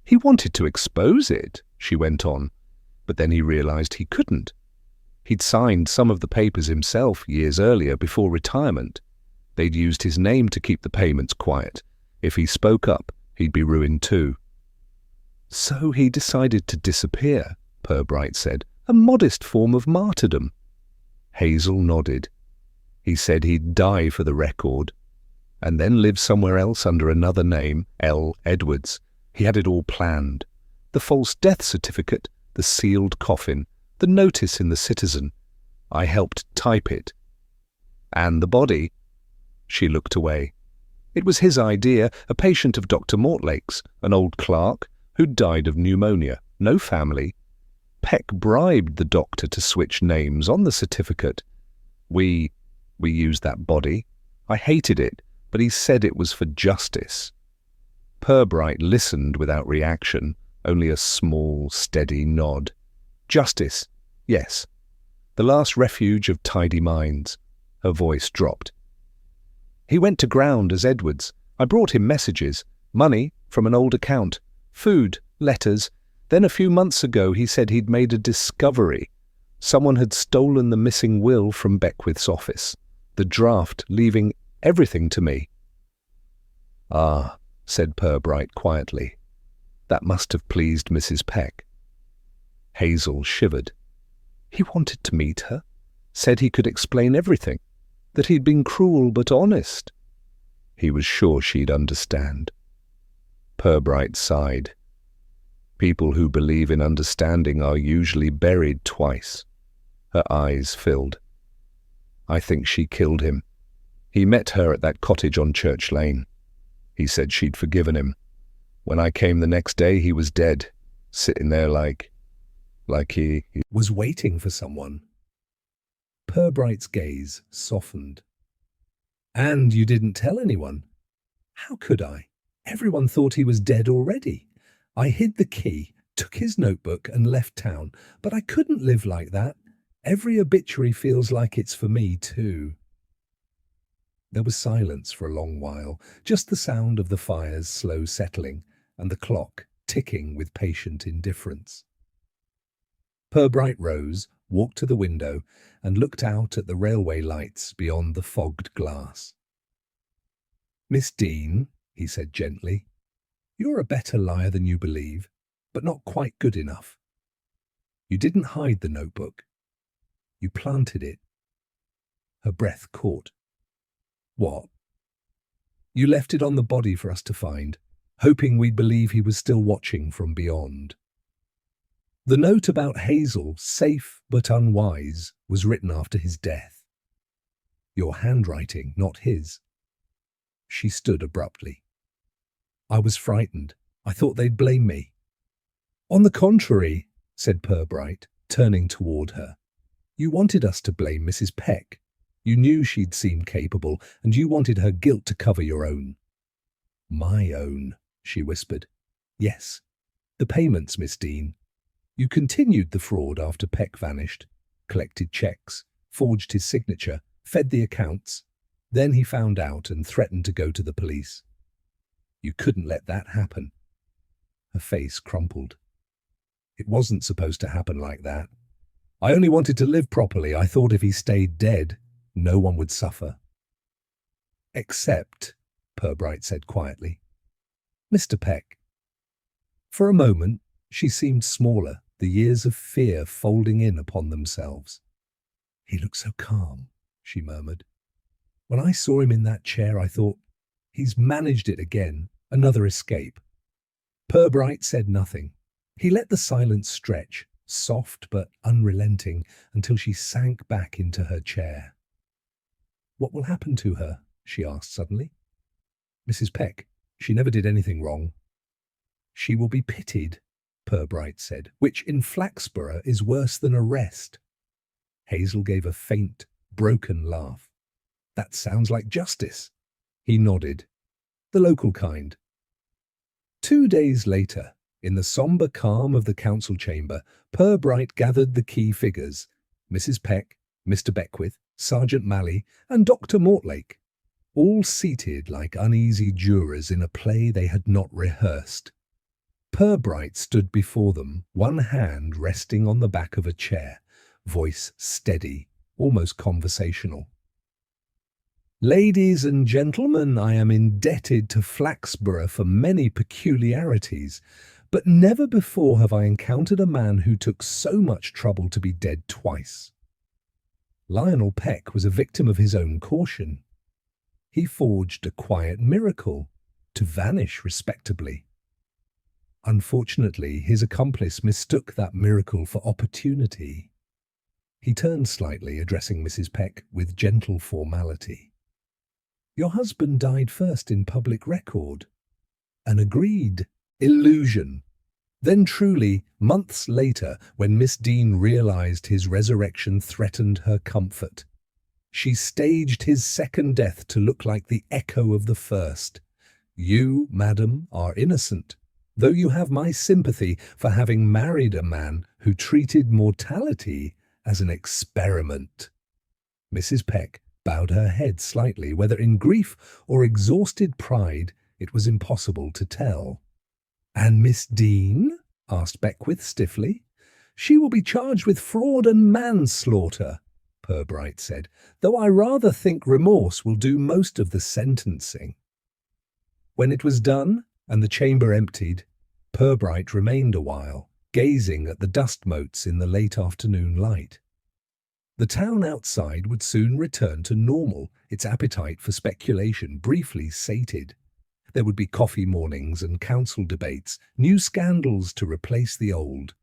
"He wanted to expose it," she went on, "but then he realized he couldn't. He'd signed some of the papers himself years earlier before retirement. They'd used his name to keep the payments quiet. If he spoke up, he'd be ruined too." "So he decided to disappear," Pubright said. "A modest form of martyrdom." Hazel nodded. "He said he'd die for the record, and then live somewhere else under another name, L. Edwards. He had it all planned. The false death certificate, the sealed coffin, the notice in the Citizen. I helped type it. And the body." She looked away. "It was his idea, a patient of Dr. Mortlake's, an old clerk, who'd died of pneumonia, no family. Peck bribed the doctor to switch names on the certificate. We used that body. I hated it, but he said it was for justice." Pubright listened without reaction, only a small, steady nod. "Justice, yes. The last refuge of tidy minds." Her voice dropped. "He went to ground as Edwards. I brought him messages, money from an old account, food, letters. Then a few months ago he said he'd made a discovery. Someone had stolen the missing will from Beckwith's office, the draft leaving everything to me." "Ah," said Pubright quietly. "That must have pleased Mrs. Peck." Hazel shivered. "He wanted to meet her, said he could explain everything, that he'd been cruel but honest." "He was sure she'd understand." Pubright sighed. "People who believe in understanding are usually buried twice." Her eyes filled. "I think she killed him. He met her at that cottage on Church Lane. He said she'd forgiven him. When I came the next day, he was dead, sitting there like he was waiting for someone." Purbright's gaze softened. "And you didn't tell anyone?" "How could I? Everyone thought he was dead already. I hid the key, took his notebook and left town, but I couldn't live like that. Every obituary feels like it's for me too." There was silence for a long while, just the sound of the fire's slow settling and the clock ticking with patient indifference. Pubright rose, walked to the window and looked out at the railway lights beyond the fogged glass. "Miss Dean," he said gently, "you're a better liar than you believe, but not quite good enough. You didn't hide the notebook. You planted it." Her breath caught. "What?" "You left it on the body for us to find, hoping we'd believe he was still watching from beyond. The note about Hazel, safe but unwise, was written after his death. Your handwriting, not his." She stood abruptly. "I was frightened. I thought they'd blame me." "On the contrary," said Pubright, turning toward her. "You wanted us to blame Mrs. Peck. You knew she'd seemed capable, and you wanted her guilt to cover your own. My own, she whispered. Yes, the payments, Miss Dean. You continued the fraud after Peck vanished, collected checks, forged his signature, fed the accounts. Then he found out and threatened to go to the police. You couldn't let that happen. Her face crumpled. It wasn't supposed to happen like that. I only wanted to live properly. I thought if he stayed dead, no one would suffer. Except, Pubright said quietly, Mr. Peck. For a moment, she seemed smaller, the years of fear folding in upon themselves. He looked so calm, she murmured. When I saw him in that chair, I thought, he's managed it again, another escape. Pubright said nothing. He let the silence stretch, soft but unrelenting, until she sank back into her chair. What will happen to her? She asked suddenly. Mrs. Peck, she never did anything wrong. She will be pitied, Pubright said, which in Flaxborough is worse than arrest. Hazel gave a faint, broken laugh. That sounds like justice. He nodded. The local kind. 2 days later, in the sombre calm of the council chamber, Pubright gathered the key figures, Mrs. Peck, Mr. Beckwith, Sergeant Malley, and Dr. Mortlake, all seated like uneasy jurors in a play they had not rehearsed. Pubright stood before them, one hand resting on the back of a chair, voice steady, almost conversational. Ladies and gentlemen, I am indebted to Flaxborough for many peculiarities, but never before have I encountered a man who took so much trouble to be dead twice. Lionel Peck was a victim of his own caution. He forged a quiet miracle to vanish respectably. Unfortunately, his accomplice mistook that miracle for opportunity. He turned slightly, addressing Mrs. Peck with gentle formality. Your husband died first in public record. An agreed illusion. Then truly, months later, when Miss Dean realized his resurrection threatened her comfort, she staged his second death to look like the echo of the first. You, madam, are innocent, though you have my sympathy for having married a man who treated mortality as an experiment. Mrs. Peck bowed her head slightly, whether in grief or exhausted pride, it was impossible to tell. And Miss Dean? Asked Beckwith stiffly. She will be charged with fraud and manslaughter, Pubright said, though I rather think remorse will do most of the sentencing. When it was done and the chamber emptied, Pubright remained a while, gazing at the dust motes in the late afternoon light. The town outside would soon return to normal, its appetite for speculation briefly sated. There would be coffee mornings and council debates, new scandals to replace the old.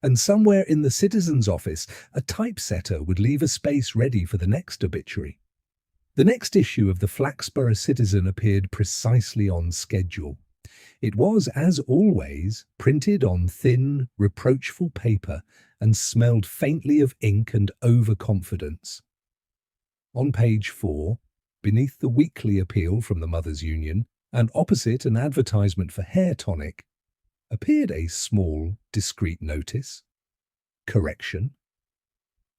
And somewhere in the citizen's office, a typesetter would leave a space ready for the next obituary. The next issue of the Flaxborough Citizen appeared precisely on schedule. It was, as always, printed on thin, reproachful paper and smelled faintly of ink and overconfidence. On page 4, beneath the weekly appeal from the Mothers' Union, and opposite an advertisement for hair tonic, appeared a small, discreet notice. Correction.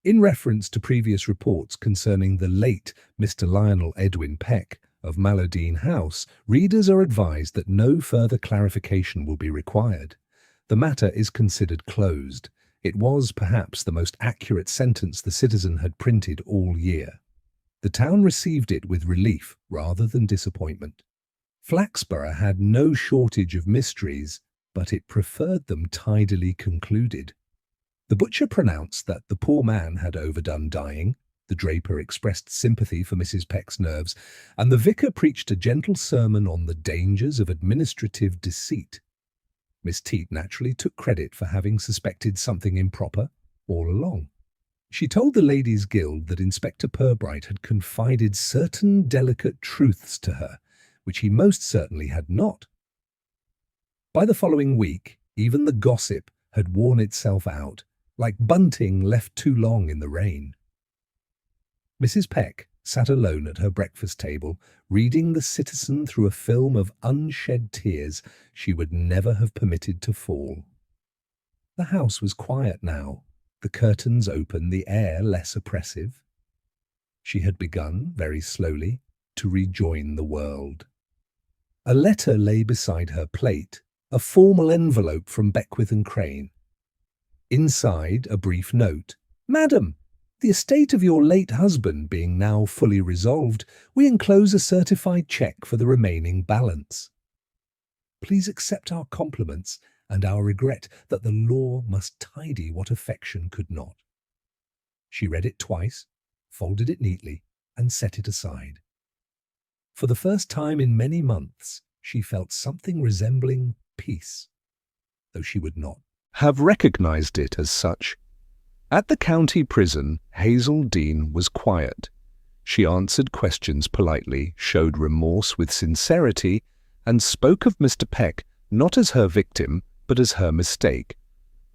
In reference to previous reports concerning the late Mr. Lionel Edwin Peck of Mallowdean House, readers are advised that no further clarification will be required. The matter is considered closed. It was perhaps the most accurate sentence the Citizen had printed all year. The town received it with relief rather than disappointment. Flaxborough had no shortage of mysteries, but it preferred them tidily concluded. The butcher pronounced that the poor man had overdone dying, the draper expressed sympathy for Mrs. Peck's nerves, and the vicar preached a gentle sermon on the dangers of administrative deceit. Miss Teat naturally took credit for having suspected something improper all along. She told the Ladies' Guild that Inspector Pubright had confided certain delicate truths to her, which he most certainly had not. By the following week, even the gossip had worn itself out, like bunting left too long in the rain. Mrs. Peck sat alone at her breakfast table, reading The Citizen through a film of unshed tears she would never have permitted to fall. The house was quiet now, the curtains open, the air less oppressive. She had begun, very slowly, to rejoin the world. A letter lay beside her plate, a formal envelope from Beckwith and Crane. Inside, a brief note. "Madam, the estate of your late husband being now fully resolved, we enclose a certified cheque for the remaining balance. Please accept our compliments and our regret that the law must tidy what affection could not." She read it twice, folded it neatly, and set it aside. For the first time in many months, she felt something resembling peace, though she would not have recognized it as such. At the county prison, Hazel Dean was quiet. She answered questions politely, showed remorse with sincerity, and spoke of Mr. Peck not as her victim, but as her mistake.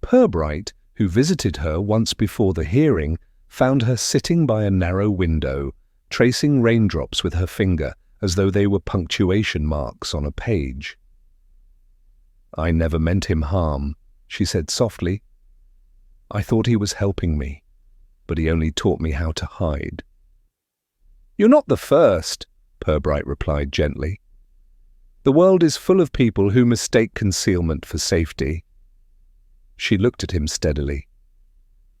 Pubright, who visited her once before the hearing, found her sitting by a narrow window, tracing raindrops with her finger as though they were punctuation marks on a page. "I never meant him harm," she said softly. "I thought he was helping me, but he only taught me how to hide." "You're not the first," Pubright replied gently. "The world is full of people who mistake concealment for safety." She looked at him steadily.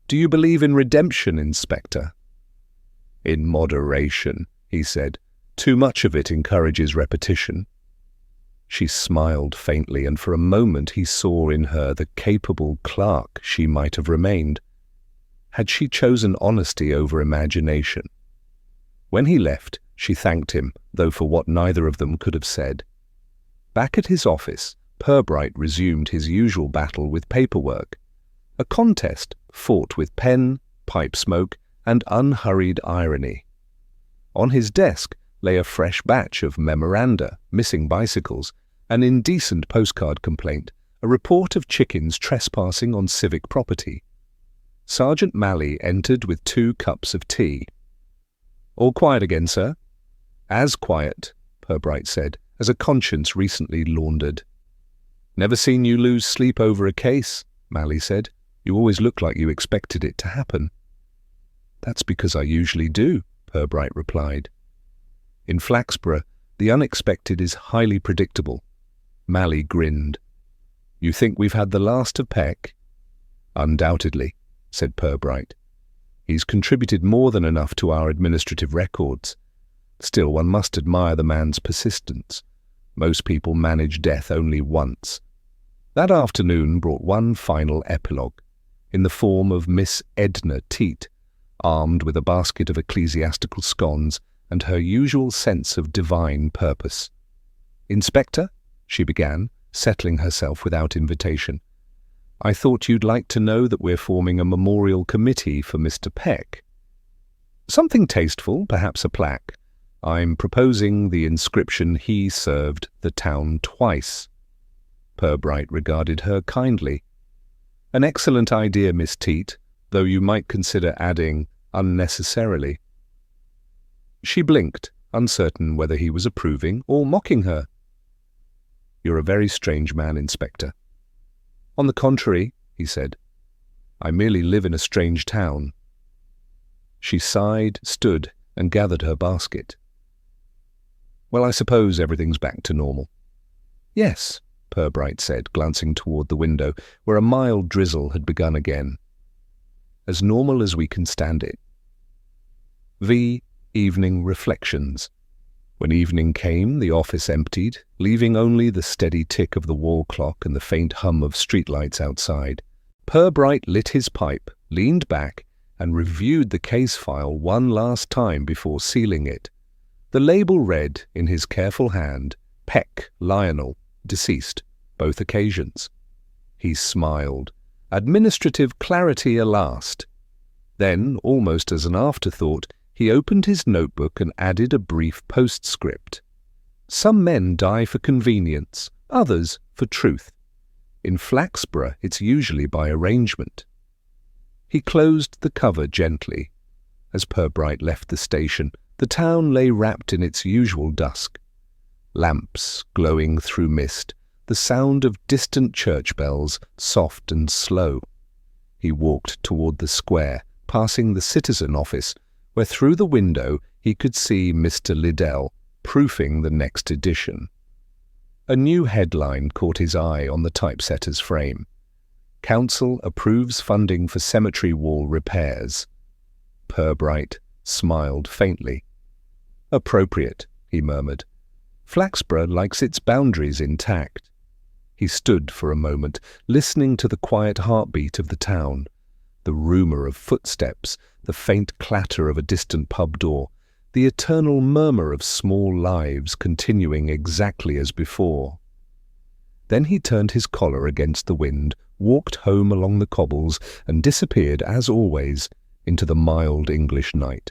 "Do you believe in redemption, Inspector?" "In moderation," he said. "Too much of it encourages repetition." She smiled faintly, and for a moment he saw in her the capable clerk she might have remained, had she chosen honesty over imagination. When he left, she thanked him, though for what neither of them could have said. Back at his office, Pubright resumed his usual battle with paperwork, a contest fought with pen, pipe smoke, and unhurried irony. On his desk lay a fresh batch of memoranda, missing bicycles, an indecent postcard complaint, a report of chickens trespassing on civic property. Sergeant Malley entered with 2 cups of tea. "All quiet again, sir?" "As quiet," Pubright said, "as a conscience recently laundered." "Never seen you lose sleep over a case," Malley said. "You always look like you expected it to happen." "That's because I usually do," Pubright replied. "In Flaxborough, the unexpected is highly predictable." Malley grinned. "You think we've had the last of Peck?" "Undoubtedly," said Pubright. "He's contributed more than enough to our administrative records. Still, one must admire the man's persistence. Most people manage death only once." That afternoon brought one final epilogue, in the form of Miss Edna Teat, armed with a basket of ecclesiastical scones and her usual sense of divine purpose. "Inspector," she began, settling herself without invitation, "I thought you'd like to know that we're forming a memorial committee for Mr. Peck. Something tasteful, perhaps a plaque. I'm proposing the inscription, 'He served the town twice.'" Pubright regarded her kindly. "An excellent idea, Miss Teat, though you might consider adding 'unnecessarily.'" She blinked, uncertain whether he was approving or mocking her. "You're a very strange man, Inspector." "On the contrary," he said, "I merely live in a strange town." She sighed, stood, and gathered her basket. "Well, I suppose everything's back to normal." "Yes," Pubright said, glancing toward the window, where a mild drizzle had begun again. "As normal as we can stand it." V. Evening Reflections. When evening came, the office emptied, leaving only the steady tick of the wall clock and the faint hum of streetlights outside. Pubright lit his pipe, leaned back, and reviewed the case file one last time before sealing it. The label read, in his careful hand, "Peck, Lionel, deceased, both occasions." He smiled. Administrative clarity at last. Then, almost as an afterthought, he opened his notebook and added a brief postscript. "Some men die for convenience, others for truth. In Flaxborough, it's usually by arrangement." He closed the cover gently. As Pubright left the station, the town lay wrapped in its usual dusk. Lamps glowing through mist, the sound of distant church bells, soft and slow. He walked toward the square, passing the citizen office, where through the window he could see Mr. Liddell proofing the next edition. A new headline caught his eye on the typesetter's frame. Council approves funding for cemetery wall repairs. Pubright smiled faintly. Appropriate, he murmured. Flaxborough likes its boundaries intact. He stood for a moment, listening to the quiet heartbeat of the town, the rumour of footsteps, the faint clatter of a distant pub door, the eternal murmur of small lives continuing exactly as before. Then he turned his collar against the wind, walked home along the cobbles, and disappeared, as always, into the mild English night.